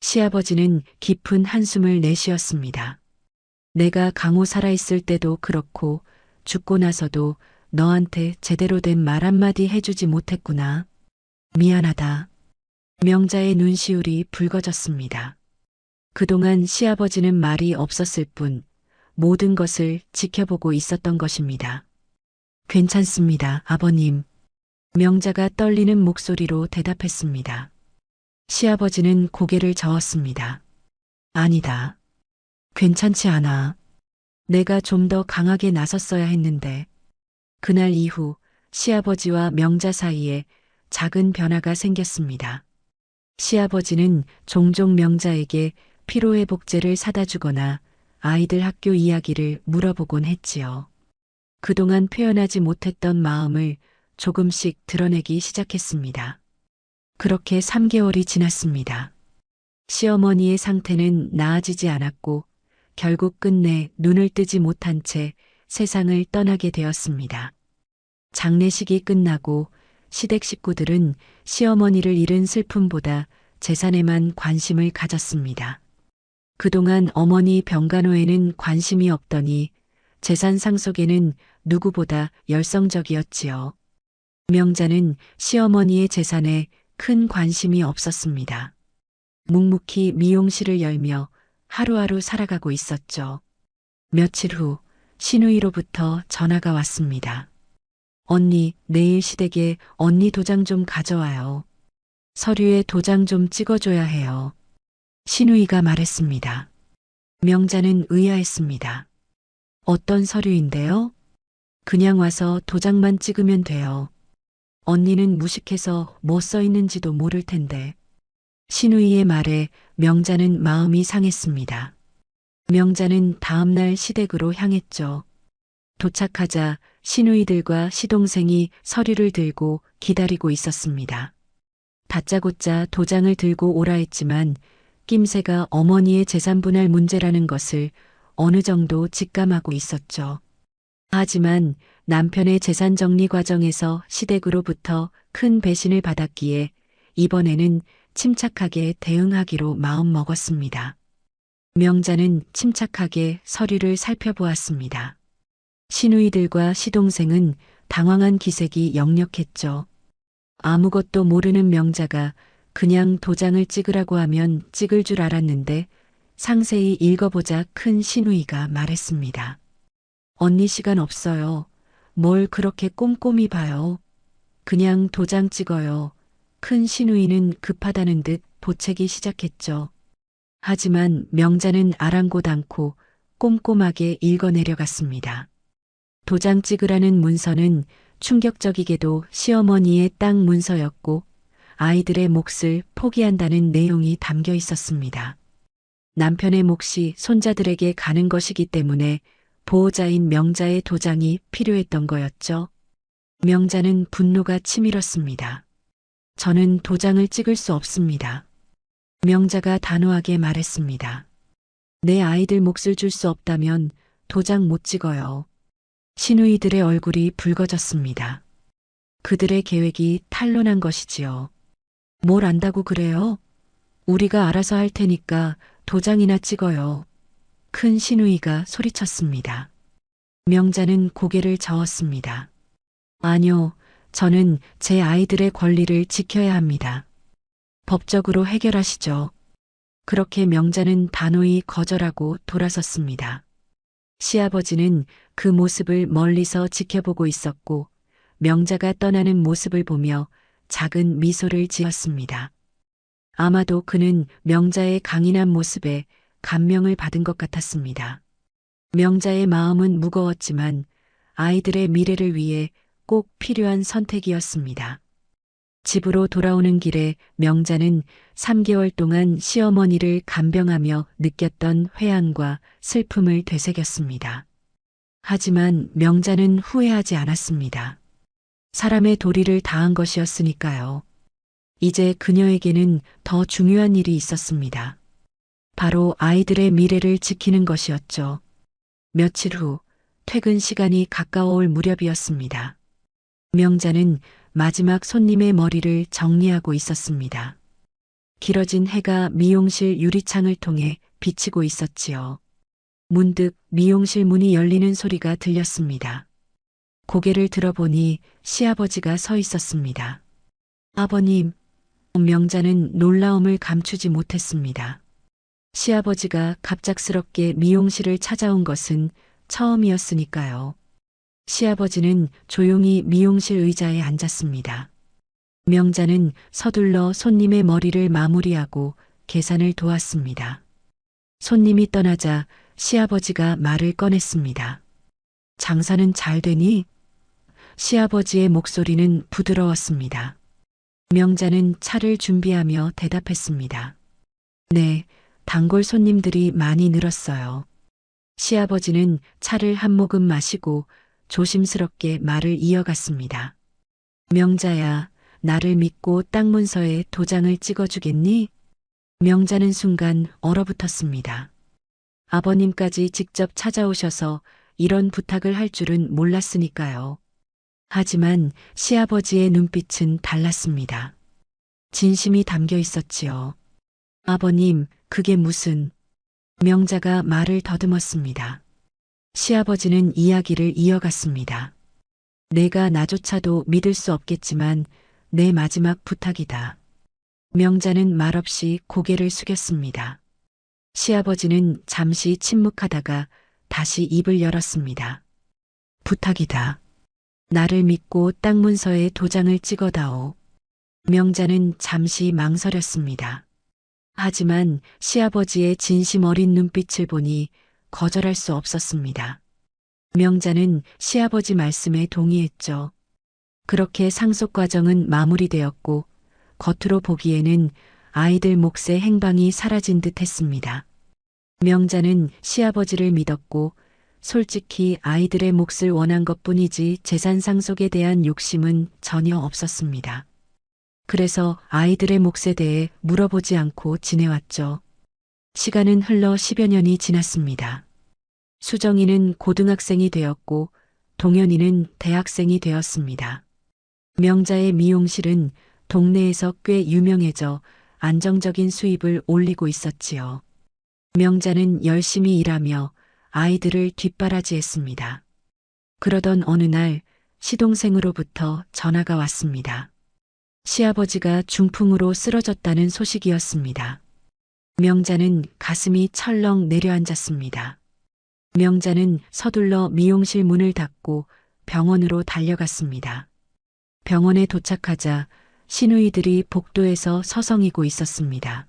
시아버지는 깊은 한숨을 내쉬었습니다. 내가 강호 살아있을 때도 그렇고 죽고 나서도 너한테 제대로 된 말 한마디 해주지 못했구나. 미안하다. 명자의 눈시울이 붉어졌습니다. 그동안 시아버지는 말이 없었을 뿐 모든 것을 지켜보고 있었던 것입니다. 괜찮습니다, 아버님. 명자가 떨리는 목소리로 대답했습니다. 시아버지는 고개를 저었습니다. 아니다. 괜찮지 않아. 내가 좀 더 강하게 나섰어야 했는데. 그날 이후 시아버지와 명자 사이에 작은 변화가 생겼습니다. 시아버지는 종종 명자에게 피로회복제를 사다 주거나 아이들 학교 이야기를 물어보곤 했지요. 그동안 표현하지 못했던 마음을 조금씩 드러내기 시작했습니다. 그렇게 3개월이 지났습니다. 시어머니의 상태는 나아지지 않았고 결국 끝내 눈을 뜨지 못한 채 세상을 떠나게 되었습니다. 장례식이 끝나고 시댁 식구들은 시어머니를 잃은 슬픔보다 재산에만 관심을 가졌습니다. 그동안 어머니 병간호에는 관심이 없더니 재산 상속에는 누구보다 열성적이었지요. 명자는 시어머니의 재산에 큰 관심이 없었습니다. 묵묵히 미용실을 열며 하루하루 살아가고 있었죠. 며칠 후 신우이로부터 전화가 왔습니다. 언니, 내일 시댁에 언니 도장 좀 가져와요. 서류에 도장 좀 찍어줘야 해요. 신우이가 말했습니다. 명자는 의아했습니다. 어떤 서류인데요? 그냥 와서 도장만 찍으면 돼요. 언니는 무식해서 뭐 써 있는지도 모를 텐데. 신우이의 말에 명자는 마음이 상했습니다. 명자는 다음날 시댁으로 향했죠. 도착하자 신우이들과 시동생이 서류를 들고 기다리고 있었습니다. 다짜고짜 도장을 들고 오라 했지만 낌새가 어머니의 재산 분할 문제라는 것을 어느 정도 직감하고 있었죠. 하지만 남편의 재산 정리 과정에서 시댁으로부터 큰 배신을 받았기에 이번에는 침착하게 대응하기로 마음먹었습니다. 명자는 침착하게 서류를 살펴보았습니다. 시누이들과 시동생은 당황한 기색이 역력했죠. 아무것도 모르는 명자가 그냥 도장을 찍으라고 하면 찍을 줄 알았는데 상세히 읽어보자 큰 시누이가 말했습니다. 언니 시간 없어요. 뭘 그렇게 꼼꼼히 봐요. 그냥 도장 찍어요. 큰 시누이는 급하다는 듯 보채기 시작했죠. 하지만 명자는 아랑곳 않고 꼼꼼하게 읽어내려갔습니다. 도장 찍으라는 문서는 충격적이게도 시어머니의 땅 문서였고 아이들의 몫을 포기한다는 내용이 담겨 있었습니다. 남편의 몫이 손자들에게 가는 것이기 때문에 보호자인 명자의 도장이 필요했던 거였죠. 명자는 분노가 치밀었습니다. 저는 도장을 찍을 수 없습니다. 명자가 단호하게 말했습니다. 내 아이들 몫을 줄 수 없다면 도장 못 찍어요. 시누이들의 얼굴이 붉어졌습니다. 그들의 계획이 탄로난 것이지요. 뭘 안다고 그래요? 우리가 알아서 할 테니까 도장이나 찍어요. 큰 시누이가 소리쳤습니다. 명자는 고개를 저었습니다. 아니요, 저는 제 아이들의 권리를 지켜야 합니다. 법적으로 해결하시죠. 그렇게 명자는 단호히 거절하고 돌아섰습니다. 시아버지는 그 모습을 멀리서 지켜보고 있었고 명자가 떠나는 모습을 보며 작은 미소를 지었습니다. 아마도 그는 명자의 강인한 모습에 감명을 받은 것 같았습니다. 명자의 마음은 무거웠지만 아이들의 미래를 위해 꼭 필요한 선택이었습니다. 집으로 돌아오는 길에 명자는 3개월 동안 시어머니를 간병하며 느꼈던 회한과 슬픔을 되새겼습니다. 하지만 명자는 후회하지 않았습니다. 사람의 도리를 다한 것이었으니까요. 이제 그녀에게는 더 중요한 일이 있었습니다. 바로 아이들의 미래를 지키는 것이었죠. 며칠 후 퇴근 시간이 가까워올 무렵이었습니다. 명자는 마지막 손님의 머리를 정리하고 있었습니다. 길어진 해가 미용실 유리창을 통해 비치고 있었지요. 문득 미용실 문이 열리는 소리가 들렸습니다. 고개를 들어보니 시아버지가 서 있었습니다. 아버님, 명자는 놀라움을 감추지 못했습니다. 시아버지가 갑작스럽게 미용실을 찾아온 것은 처음이었으니까요. 시아버지는 조용히 미용실 의자에 앉았습니다. 명자는 서둘러 손님의 머리를 마무리하고 계산을 도왔습니다. 손님이 떠나자 시아버지가 말을 꺼냈습니다. 장사는 잘 되니? 시아버지의 목소리는 부드러웠습니다. 명자는 차를 준비하며 대답했습니다. 네, 단골 손님들이 많이 늘었어요. 시아버지는 차를 한 모금 마시고 조심스럽게 말을 이어갔습니다. 명자야, 나를 믿고 땅 문서에 도장을 찍어주겠니? 명자는 순간 얼어붙었습니다. 아버님까지 직접 찾아오셔서 이런 부탁을 할 줄은 몰랐으니까요. 하지만 시아버지의 눈빛은 달랐습니다. 진심이 담겨 있었지요. 아버님, 그게 무슨... 명자가 말을 더듬었습니다. 시아버지는 이야기를 이어갔습니다. 내가 나조차도 믿을 수 없겠지만 내 마지막 부탁이다. 명자는 말없이 고개를 숙였습니다. 시아버지는 잠시 침묵하다가 다시 입을 열었습니다. 부탁이다. 나를 믿고 땅 문서에 도장을 찍어다오. 명자는 잠시 망설였습니다. 하지만 시아버지의 진심 어린 눈빛을 보니 거절할 수 없었습니다. 명자는 시아버지 말씀에 동의했죠. 그렇게 상속 과정은 마무리되었고 겉으로 보기에는 아이들 몫의 행방이 사라진 듯 했습니다. 명자는 시아버지를 믿었고 솔직히 아이들의 몫을 원한 것뿐이지 재산 상속에 대한 욕심은 전혀 없었습니다. 그래서 아이들의 몫에 대해 물어보지 않고 지내왔죠. 시간은 흘러 10여 년이 지났습니다. 수정이는 고등학생이 되었고 동현이는 대학생이 되었습니다. 명자의 미용실은 동네에서 꽤 유명해져 안정적인 수입을 올리고 있었지요. 명자는 열심히 일하며 아이들을 뒷바라지했습니다. 그러던 어느 날 시동생으로부터 전화가 왔습니다. 시아버지가 중풍으로 쓰러졌다는 소식이었습니다. 명자는 가슴이 철렁 내려앉았습니다. 명자는 서둘러 미용실 문을 닫고 병원으로 달려갔습니다. 병원에 도착하자 시누이들이 복도에서 서성이고 있었습니다.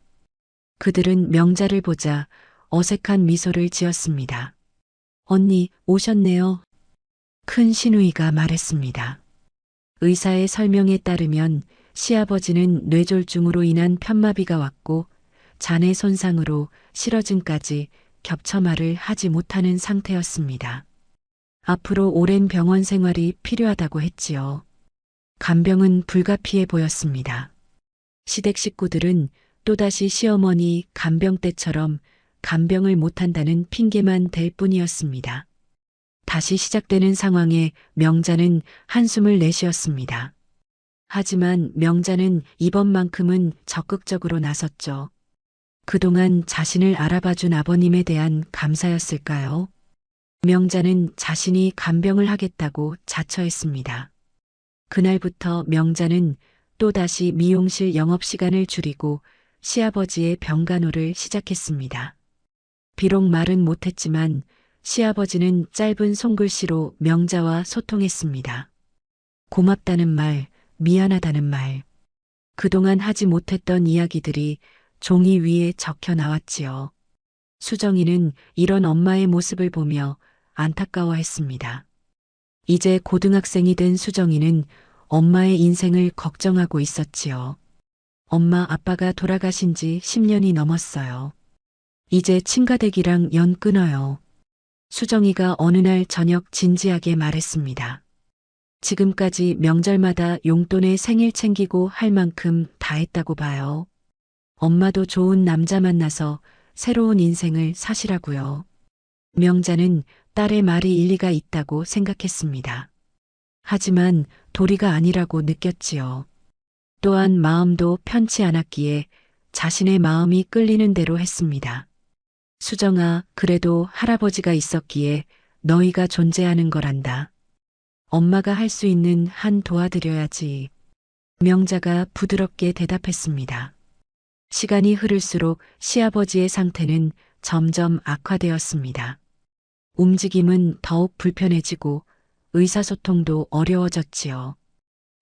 그들은 명자를 보자 어색한 미소를 지었습니다. 언니, 오셨네요. 큰 시누이가 말했습니다. 의사의 설명에 따르면 시아버지는 뇌졸중으로 인한 편마비가 왔고 잔해 손상으로 실어증까지 겹쳐 말을 하지 못하는 상태였습니다. 앞으로 오랜 병원 생활이 필요하다고 했지요. 간병은 불가피해 보였습니다. 시댁 식구들은 또다시 시어머니 간병 때처럼 간병을 못한다는 핑계만 댈 뿐이었습니다. 다시 시작되는 상황에 명자는 한숨을 내쉬었습니다. 하지만 명자는 이번만큼은 적극적으로 나섰죠. 그동안 자신을 알아봐준 아버님에 대한 감사였을까요? 명자는 자신이 간병을 하겠다고 자처했습니다. 그날부터 명자는 또다시 미용실 영업시간을 줄이고 시아버지의 병간호를 시작했습니다. 비록 말은 못했지만 시아버지는 짧은 손글씨로 명자와 소통했습니다. 고맙다는 말, 미안하다는 말. 그동안 하지 못했던 이야기들이 종이 위에 적혀 나왔지요. 수정이는 이런 엄마의 모습을 보며 안타까워했습니다. 이제 고등학생이 된 수정이는 엄마의 인생을 걱정하고 있었지요. 엄마 아빠가 돌아가신 지 10년이 넘었어요. 이제 친가댁이랑 연 끊어요. 수정이가 어느 날 저녁 진지하게 말했습니다. 지금까지 명절마다 용돈에 생일 챙기고 할 만큼 다 했다고 봐요. 엄마도 좋은 남자 만나서 새로운 인생을 사시라고요. 명자는 딸의 말이 일리가 있다고 생각했습니다. 하지만 도리가 아니라고 느꼈지요. 또한 마음도 편치 않았기에 자신의 마음이 끌리는 대로 했습니다. 수정아, 그래도 할아버지가 있었기에 너희가 존재하는 거란다. 엄마가 할 수 있는 한 도와드려야지. 명자가 부드럽게 대답했습니다. 시간이 흐를수록 시아버지의 상태는 점점 악화되었습니다. 움직임은 더욱 불편해지고 의사소통도 어려워졌지요.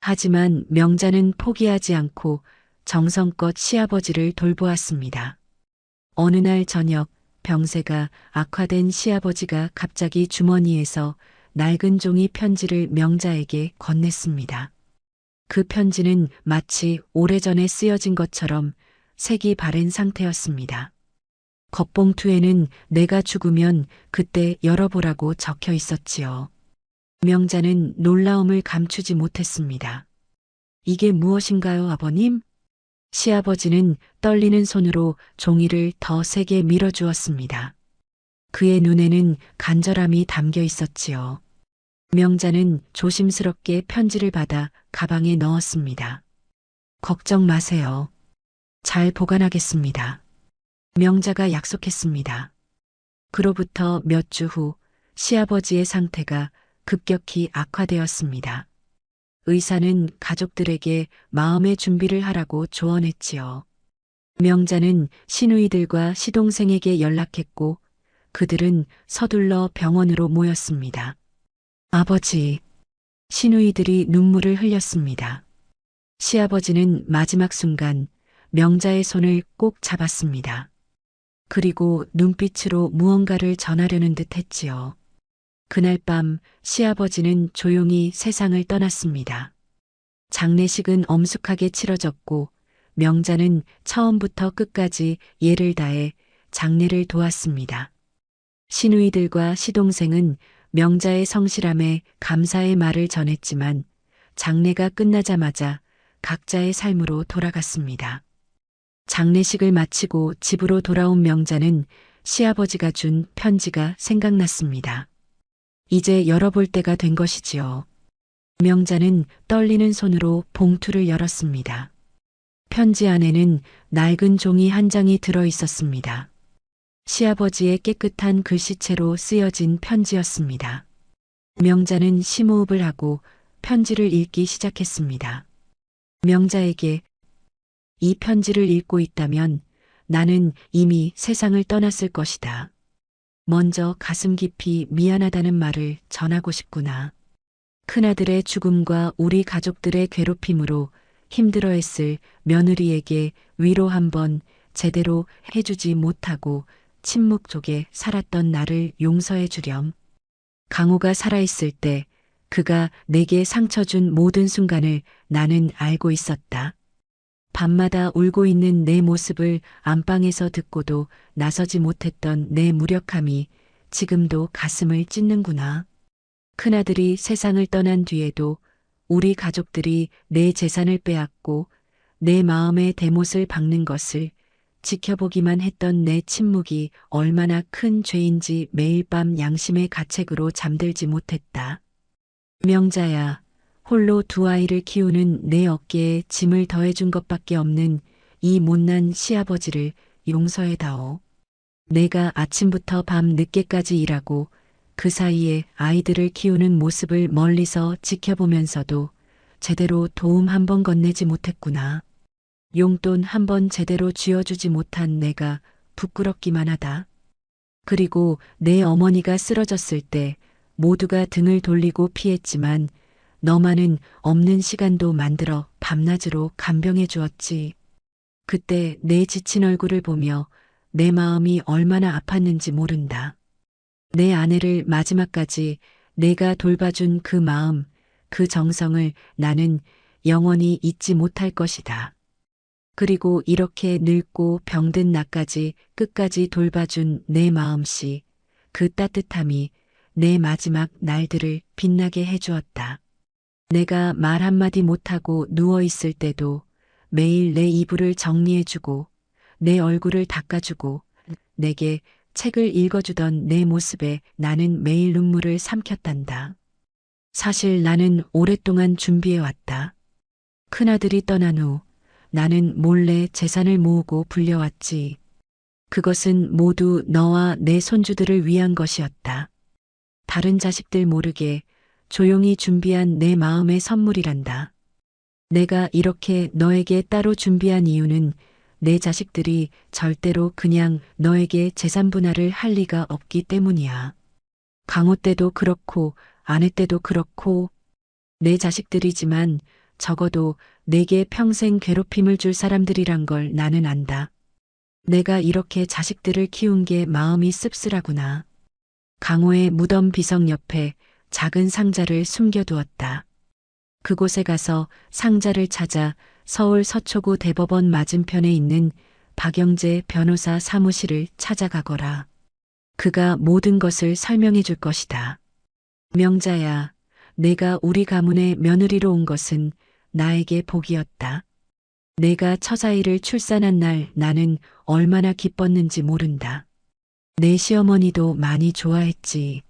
하지만 명자는 포기하지 않고 정성껏 시아버지를 돌보았습니다. 어느 날 저녁 병세가 악화된 시아버지가 갑자기 주머니에서 낡은 종이 편지를 명자에게 건넸습니다. 그 편지는 마치 오래전에 쓰여진 것처럼 색이 바랜 상태였습니다. 겉봉투에는 내가 죽으면 그때 열어보라고 적혀 있었지요. 명자는 놀라움을 감추지 못했습니다. 이게 무엇인가요, 아버님? 시아버지는 떨리는 손으로 종이를 더 세게 밀어주었습니다. 그의 눈에는 간절함이 담겨 있었지요. 명자는 조심스럽게 편지를 받아 가방에 넣었습니다. 걱정 마세요. 잘 보관하겠습니다. 명자가 약속했습니다. 그로부터 몇 주 후 시아버지의 상태가 급격히 악화되었습니다. 의사는 가족들에게 마음의 준비를 하라고 조언했지요. 명자는 시누이들과 시동생에게 연락했고 그들은 서둘러 병원으로 모였습니다. 아버지, 시누이들이 눈물을 흘렸습니다. 시아버지는 마지막 순간 명자의 손을 꼭 잡았습니다. 그리고 눈빛으로 무언가를 전하려는 듯 했지요. 그날 밤 시아버지는 조용히 세상을 떠났습니다. 장례식은 엄숙하게 치러졌고 명자는 처음부터 끝까지 예를 다해 장례를 도왔습니다. 시누이들과 시동생은 명자의 성실함에 감사의 말을 전했지만 장례가 끝나자마자 각자의 삶으로 돌아갔습니다. 장례식을 마치고 집으로 돌아온 명자는 시아버지가 준 편지가 생각났습니다. 이제 열어볼 때가 된 것이지요. 명자는 떨리는 손으로 봉투를 열었습니다. 편지 안에는 낡은 종이 한 장이 들어 있었습니다. 시아버지의 깨끗한 글씨체로 쓰여진 편지였습니다. 명자는 심호흡을 하고 편지를 읽기 시작했습니다. 명자에게 이 편지를 읽고 있다면 나는 이미 세상을 떠났을 것이다. 먼저 가슴 깊이 미안하다는 말을 전하고 싶구나. 큰아들의 죽음과 우리 가족들의 괴롭힘으로 힘들어했을 며느리에게 위로 한번 제대로 해주지 못하고 침묵 속에 살았던 나를 용서해 주렴. 강호가 살아있을 때 그가 내게 상처 준 모든 순간을 나는 알고 있었다. 밤마다 울고 있는 내 모습을 안방에서 듣고도 나서지 못했던 내 무력함이 지금도 가슴을 찢는구나. 큰아들이 세상을 떠난 뒤에도 우리 가족들이 내 재산을 빼앗고 내 마음의 대못을 박는 것을 지켜보기만 했던 내 침묵이 얼마나 큰 죄인지 매일 밤 양심의 가책으로 잠들지 못했다. 명자야, 홀로 두 아이를 키우는 내 어깨에 짐을 더해준 것밖에 없는 이 못난 시아버지를 용서해다오. 내가 아침부터 밤 늦게까지 일하고 그 사이에 아이들을 키우는 모습을 멀리서 지켜보면서도 제대로 도움 한 번 건네지 못했구나. 용돈 한 번 제대로 쥐어주지 못한 내가 부끄럽기만 하다. 그리고 내 어머니가 쓰러졌을 때 모두가 등을 돌리고 피했지만 너만은 없는 시간도 만들어 밤낮으로 간병해 주었지. 그때 내 지친 얼굴을 보며 내 마음이 얼마나 아팠는지 모른다. 내 아내를 마지막까지 내가 돌봐준 그 마음, 그 정성을 나는 영원히 잊지 못할 것이다. 그리고 이렇게 늙고 병든 나까지 끝까지 돌봐준 내 마음씨, 그 따뜻함이 내 마지막 날들을 빛나게 해주었다. 내가 말 한마디 못하고 누워있을 때도 매일 내 이불을 정리해주고 내 얼굴을 닦아주고 내게 책을 읽어주던 내 모습에 나는 매일 눈물을 삼켰단다. 사실 나는 오랫동안 준비해왔다. 큰아들이 떠난 후 나는 몰래 재산을 모으고 불려왔지. 그것은 모두 너와 내 손주들을 위한 것이었다. 다른 자식들 모르게 조용히 준비한 내 마음의 선물이란다. 내가 이렇게 너에게 따로 준비한 이유는 내 자식들이 절대로 그냥 너에게 재산 분할을 할 리가 없기 때문이야. 강호 때도 그렇고 아내 때도 그렇고 내 자식들이지만 적어도 내게 평생 괴롭힘을 줄 사람들이란 걸 나는 안다. 내가 이렇게 자식들을 키운 게 마음이 씁쓸하구나. 강호의 무덤 비석 옆에 작은 상자를 숨겨두었다. 그곳에 가서 상자를 찾아 서울 서초구 대법원 맞은편에 있는 박영재 변호사 사무실을 찾아가거라. 그가 모든 것을 설명해 줄 것이다. 명자야, 내가 우리 가문의 며느리로 온 것은 나에게 복이었다. 내가 처자이를 출산한 날 나는 얼마나 기뻤는지 모른다. 내 시어머니도 많이 좋아했지.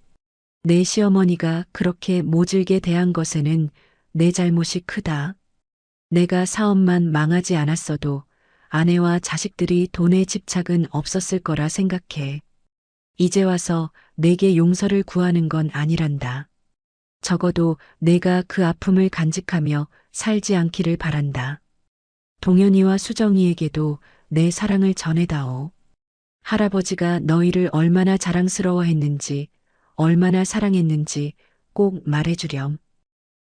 내 시어머니가 그렇게 모질게 대한 것에는 내 잘못이 크다. 내가 사업만 망하지 않았어도 아내와 자식들이 돈에 집착은 없었을 거라 생각해. 이제 와서 내게 용서를 구하는 건 아니란다. 적어도 내가 그 아픔을 간직하며 살지 않기를 바란다. 동현이와 수정이에게도 내 사랑을 전해다오. 할아버지가 너희를 얼마나 자랑스러워했는지, 얼마나 사랑했는지 꼭 말해주렴.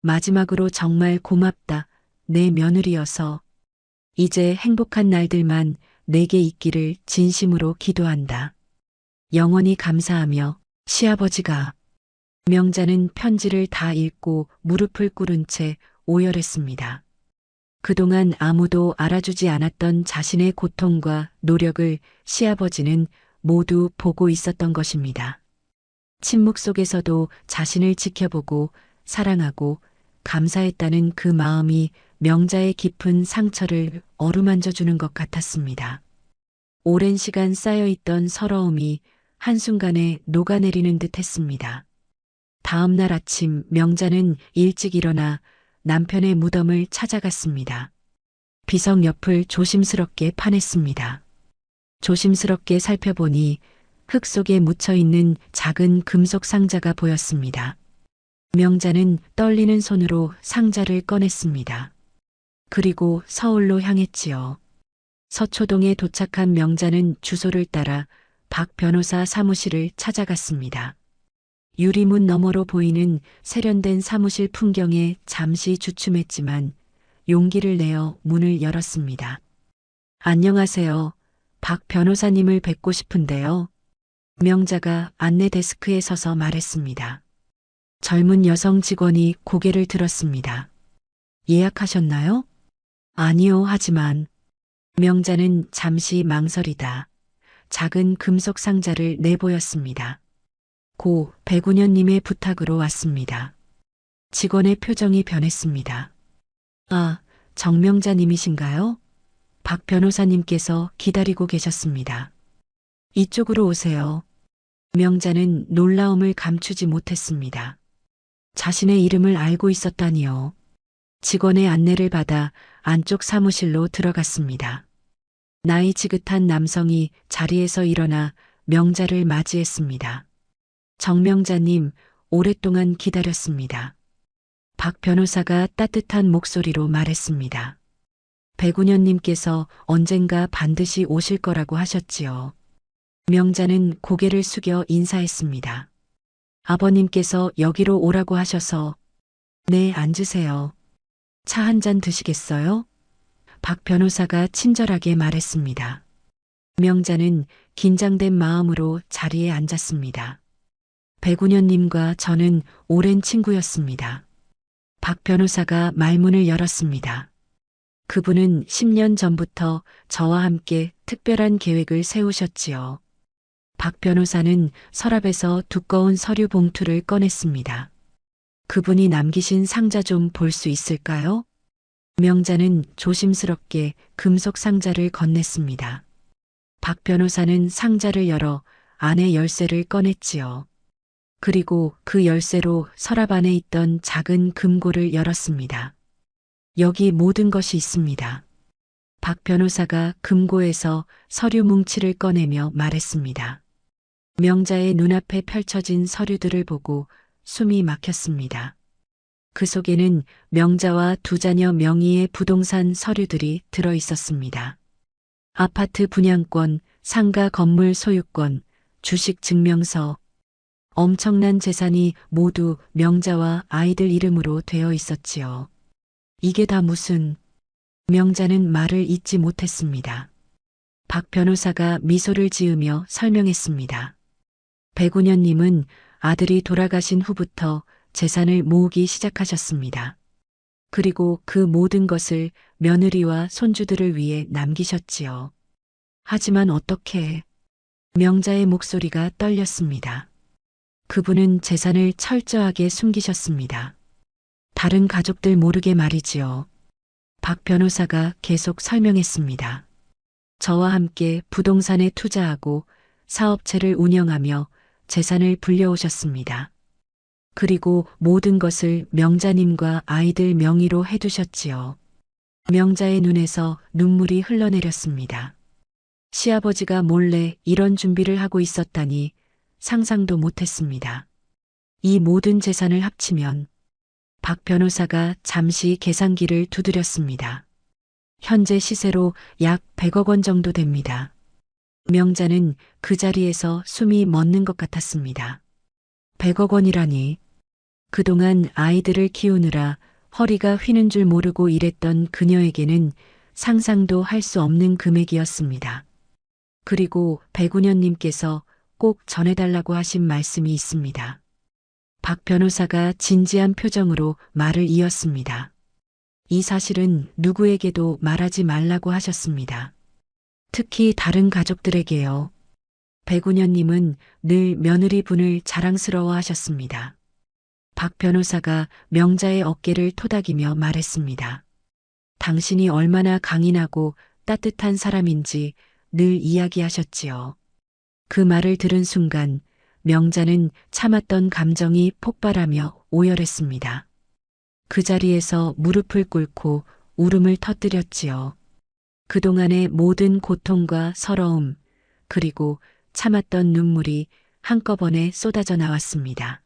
마지막으로 정말 고맙다. 내 며느리여서. 이제 행복한 날들만 내게 있기를 진심으로 기도한다. 영원히 감사하며 시아버지가. 명자는 편지를 다 읽고 무릎을 꿇은 채 오열했습니다. 그동안 아무도 알아주지 않았던 자신의 고통과 노력을 시아버지는 모두 보고 있었던 것입니다. 침묵 속에서도 자신을 지켜보고 사랑하고 감사했다는 그 마음이 명자의 깊은 상처를 어루만져 주는 것 같았습니다. 오랜 시간 쌓여있던 서러움이 한순간에 녹아내리는 듯 했습니다. 다음 날 아침 명자는 일찍 일어나 남편의 무덤을 찾아갔습니다. 비석 옆을 조심스럽게 파냈습니다. 조심스럽게 살펴보니 흙 속에 묻혀있는 작은 금속 상자가 보였습니다. 명자는 떨리는 손으로 상자를 꺼냈습니다. 그리고 서울로 향했지요. 서초동에 도착한 명자는 주소를 따라 박 변호사 사무실을 찾아갔습니다. 유리문 너머로 보이는 세련된 사무실 풍경에 잠시 주춤했지만 용기를 내어 문을 열었습니다. 안녕하세요. 박 변호사님을 뵙고 싶은데요. 명자가 안내 데스크에 서서 말했습니다. 젊은 여성 직원이 고개를 들었습니다. 예약하셨나요? 아니요, 하지만. 명자는 잠시 망설이다 작은 금속 상자를 내보였습니다. 고 백운현님의 부탁으로 왔습니다. 직원의 표정이 변했습니다. 아, 정명자님이신가요? 박 변호사님께서 기다리고 계셨습니다. 이쪽으로 오세요. 명자는 놀라움을 감추지 못했습니다. 자신의 이름을 알고 있었다니요. 직원의 안내를 받아 안쪽 사무실로 들어갔습니다. 나이 지긋한 남성이 자리에서 일어나 명자를 맞이했습니다. 정명자님, 오랫동안 기다렸습니다. 박 변호사가 따뜻한 목소리로 말했습니다. 백운현님께서 언젠가 반드시 오실 거라고 하셨지요. 명자는 고개를 숙여 인사했습니다. 아버님께서 여기로 오라고 하셔서. 네, 앉으세요. 차 한 잔 드시겠어요? 박 변호사가 친절하게 말했습니다. 명자는 긴장된 마음으로 자리에 앉았습니다. 백운현님과 저는 오랜 친구였습니다. 박 변호사가 말문을 열었습니다. 그분은 10년 전부터 저와 함께 특별한 계획을 세우셨지요. 박 변호사는 서랍에서 두꺼운 서류 봉투를 꺼냈습니다. 그분이 남기신 상자 좀 볼 수 있을까요? 명자는 조심스럽게 금속 상자를 건넸습니다. 박 변호사는 상자를 열어 안에 열쇠를 꺼냈지요. 그리고 그 열쇠로 서랍 안에 있던 작은 금고를 열었습니다. 여기 모든 것이 있습니다. 박 변호사가 금고에서 서류 뭉치를 꺼내며 말했습니다. 명자의 눈앞에 펼쳐진 서류들을 보고 숨이 막혔습니다. 그 속에는 명자와 두 자녀 명의의 부동산 서류들이 들어 있었습니다. 아파트 분양권, 상가 건물 소유권, 주식 증명서, 엄청난 재산이 모두 명자와 아이들 이름으로 되어 있었지요. 이게 다 무슨... 명자는 말을 잇지 못했습니다. 박 변호사가 미소를 지으며 설명했습니다. 백운현님은 아들이 돌아가신 후부터 재산을 모으기 시작하셨습니다. 그리고 그 모든 것을 며느리와 손주들을 위해 남기셨지요. 하지만 어떻게... 명자의 목소리가 떨렸습니다. 그분은 재산을 철저하게 숨기셨습니다. 다른 가족들 모르게 말이지요. 박 변호사가 계속 설명했습니다. 저와 함께 부동산에 투자하고 사업체를 운영하며 재산을 불려오셨습니다. 그리고 모든 것을 명자님과 아이들 명의로 해두셨지요. 명자의 눈에서 눈물이 흘러내렸습니다. 시아버지가 몰래 이런 준비를 하고 있었다니 상상도 못했습니다. 이 모든 재산을 합치면 박 변호사가 잠시 계산기를 두드렸습니다. 현재 시세로 약 100억 원 정도 됩니다. 명자는 그 자리에서 숨이 멎는 것 같았습니다. 100억 원이라니. 그동안 아이들을 키우느라 허리가 휘는 줄 모르고 일했던 그녀에게는 상상도 할 수 없는 금액이었습니다. 그리고 백운현님께서 꼭 전해달라고 하신 말씀이 있습니다. 박 변호사가 진지한 표정으로 말을 이었습니다. 이 사실은 누구에게도 말하지 말라고 하셨습니다. 특히 다른 가족들에게요. 백운현님은 늘 며느리분을 자랑스러워 하셨습니다. 박 변호사가 명자의 어깨를 토닥이며 말했습니다. 당신이 얼마나 강인하고 따뜻한 사람인지 늘 이야기하셨지요. 그 말을 들은 순간 명자는 참았던 감정이 폭발하며 오열했습니다. 그 자리에서 무릎을 꿇고 울음을 터뜨렸지요. 그동안의 모든 고통과 서러움, 그리고 참았던 눈물이 한꺼번에 쏟아져 나왔습니다.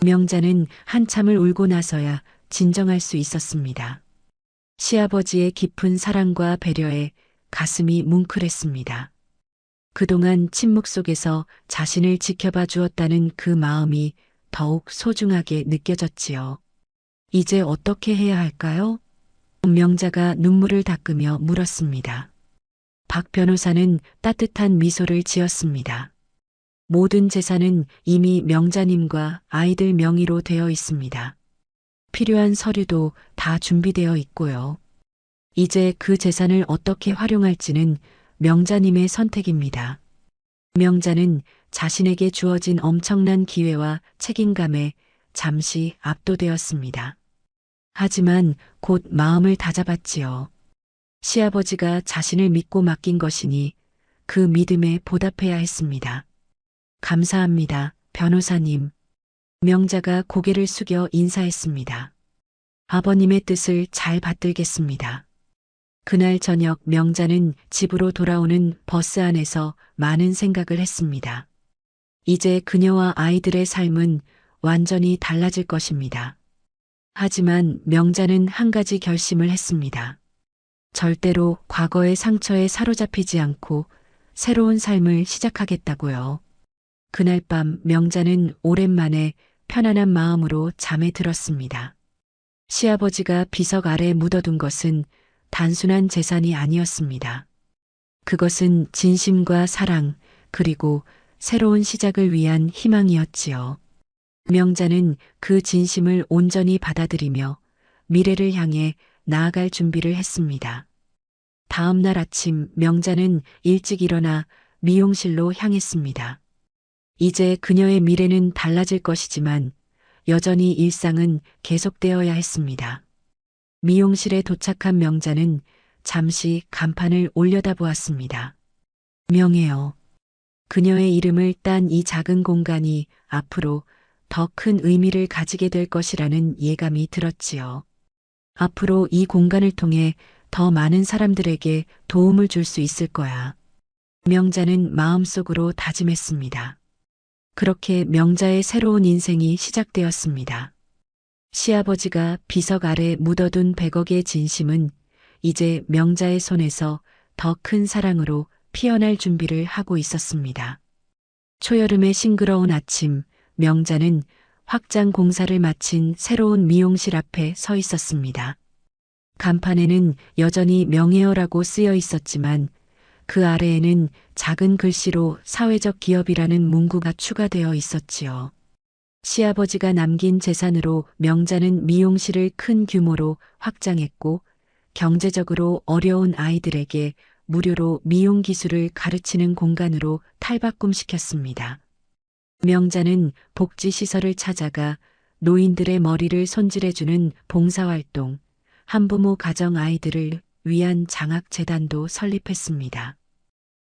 명자는 한참을 울고 나서야 진정할 수 있었습니다. 시아버지의 깊은 사랑과 배려에 가슴이 뭉클했습니다. 그동안 침묵 속에서 자신을 지켜봐 주었다는 그 마음이 더욱 소중하게 느껴졌지요. 이제 어떻게 해야 할까요? 명자가 눈물을 닦으며 물었습니다. 박 변호사는 따뜻한 미소를 지었습니다. 모든 재산은 이미 명자님과 아이들 명의로 되어 있습니다. 필요한 서류도 다 준비되어 있고요. 이제 그 재산을 어떻게 활용할지는 명자님의 선택입니다. 명자는 자신에게 주어진 엄청난 기회와 책임감에 잠시 압도되었습니다. 하지만 곧 마음을 다잡았지요. 시아버지가 자신을 믿고 맡긴 것이니 그 믿음에 보답해야 했습니다. 감사합니다, 변호사님. 명자가 고개를 숙여 인사했습니다. 아버님의 뜻을 잘 받들겠습니다. 그날 저녁 명자는 집으로 돌아오는 버스 안에서 많은 생각을 했습니다. 이제 그녀와 아이들의 삶은 완전히 달라질 것입니다. 하지만 명자는 한 가지 결심을 했습니다. 절대로 과거의 상처에 사로잡히지 않고 새로운 삶을 시작하겠다고요. 그날 밤 명자는 오랜만에 편안한 마음으로 잠에 들었습니다. 시아버지가 비석 아래 묻어둔 것은 단순한 재산이 아니었습니다. 그것은 진심과 사랑, 그리고 새로운 시작을 위한 희망이었지요. 명자는 그 진심을 온전히 받아들이며 미래를 향해 나아갈 준비를 했습니다. 다음 날 아침 명자는 일찍 일어나 미용실로 향했습니다. 이제 그녀의 미래는 달라질 것이지만 여전히 일상은 계속되어야 했습니다. 미용실에 도착한 명자는 잠시 간판을 올려다보았습니다. 명예요. 그녀의 이름을 딴 이 작은 공간이 앞으로 더 큰 의미를 가지게 될 것이라는 예감이 들었지요. 앞으로 이 공간을 통해 더 많은 사람들에게 도움을 줄 수 있을 거야. 명자는 마음속으로 다짐했습니다. 그렇게 명자의 새로운 인생이 시작되었습니다. 시아버지가 비석 아래 묻어둔 100억의 진심은 이제 명자의 손에서 더 큰 사랑으로 피어날 준비를 하고 있었습니다. 초여름의 싱그러운 아침, 명자는 확장 공사를 마친 새로운 미용실 앞에 서 있었습니다. 간판에는 여전히 명예어라고 쓰여 있었지만 그 아래에는 작은 글씨로 사회적 기업이라는 문구가 추가되어 있었지요. 시아버지가 남긴 재산으로 명자는 미용실을 큰 규모로 확장했고 경제적으로 어려운 아이들에게 무료로 미용 기술을 가르치는 공간으로 탈바꿈시켰습니다. 명자는 복지시설을 찾아가 노인들의 머리를 손질해주는 봉사활동, 한부모 가정 아이들을 위한 장학재단도 설립했습니다.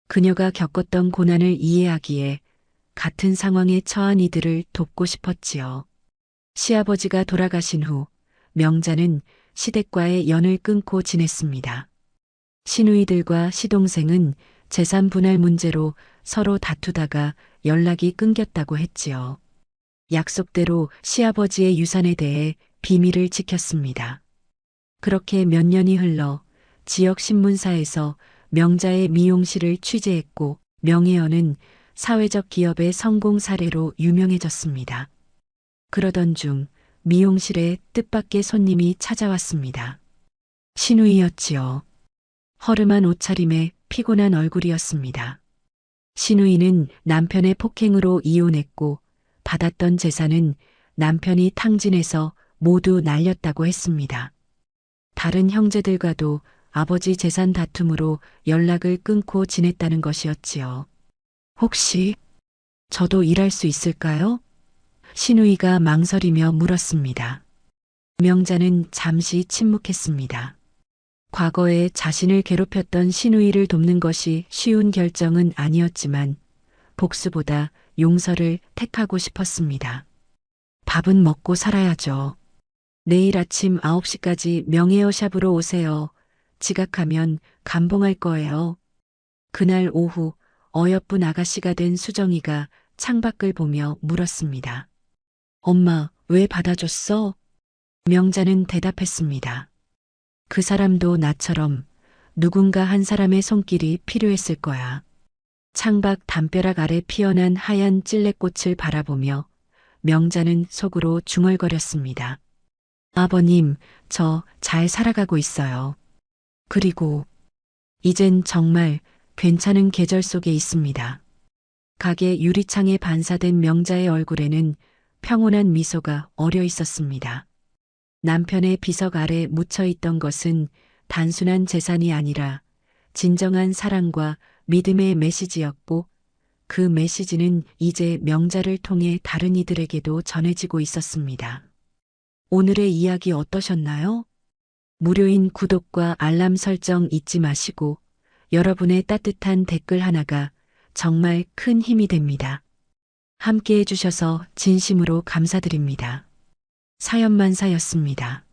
그녀가 겪었던 고난을 이해하기에 같은 상황에 처한 이들을 돕고 싶었지요. 시아버지가 돌아가신 후 명자는 시댁과의 연을 끊고 지냈습니다. 시누이들과 시동생은 재산 분할 문제로 서로 다투다가 연락이 끊겼다고 했지요. 약속대로 시아버지의 유산에 대해 비밀을 지켰습니다. 그렇게 몇 년이 흘러 지역 신문사에서 명자의 미용실을 취재했고 명혜연은 사회적 기업의 성공 사례로 유명해졌습니다. 그러던 중 미용실에 뜻밖의 손님이 찾아왔습니다. 신우이였지요. 허름한 옷차림에 피곤한 얼굴이었습니다. 신우이는 남편의 폭행으로 이혼했고 받았던 재산은 남편이 탕진해서 모두 날렸다고 했습니다. 다른 형제들과도 아버지 재산 다툼으로 연락을 끊고 지냈다는 것이었지요. 혹시 저도 일할 수 있을까요? 신우이가 망설이며 물었습니다. 명자는 잠시 침묵했습니다. 과거에 자신을 괴롭혔던 신우이를 돕는 것이 쉬운 결정은 아니었지만 복수보다 용서를 택하고 싶었습니다. 밥은 먹고 살아야죠. 내일 아침 9시까지 명예여 샵으로 오세요. 지각하면 감봉할 거예요. 그날 오후 어여쁜 아가씨가 된 수정이가 창밖을 보며 물었습니다. 엄마, 왜 받아줬어? 명자는 대답했습니다. 그 사람도 나처럼 누군가 한 사람의 손길이 필요했을 거야. 창밖 담벼락 아래 피어난 하얀 찔레꽃을 바라보며 명자는 속으로 중얼거렸습니다. 아버님, 저 잘 살아가고 있어요. 그리고 이젠 정말 괜찮은 계절 속에 있습니다. 가게 유리창에 반사된 명자의 얼굴에는 평온한 미소가 어려 있었습니다. 남편의 비석 아래 묻혀 있던 것은 단순한 재산이 아니라 진정한 사랑과 믿음의 메시지였고 그 메시지는 이제 명자를 통해 다른 이들에게도 전해지고 있었습니다. 오늘의 이야기 어떠셨나요? 무료인 구독과 알람 설정 잊지 마시고 여러분의 따뜻한 댓글 하나가 정말 큰 힘이 됩니다. 함께 해주셔서 진심으로 감사드립니다. 사연만사였습니다.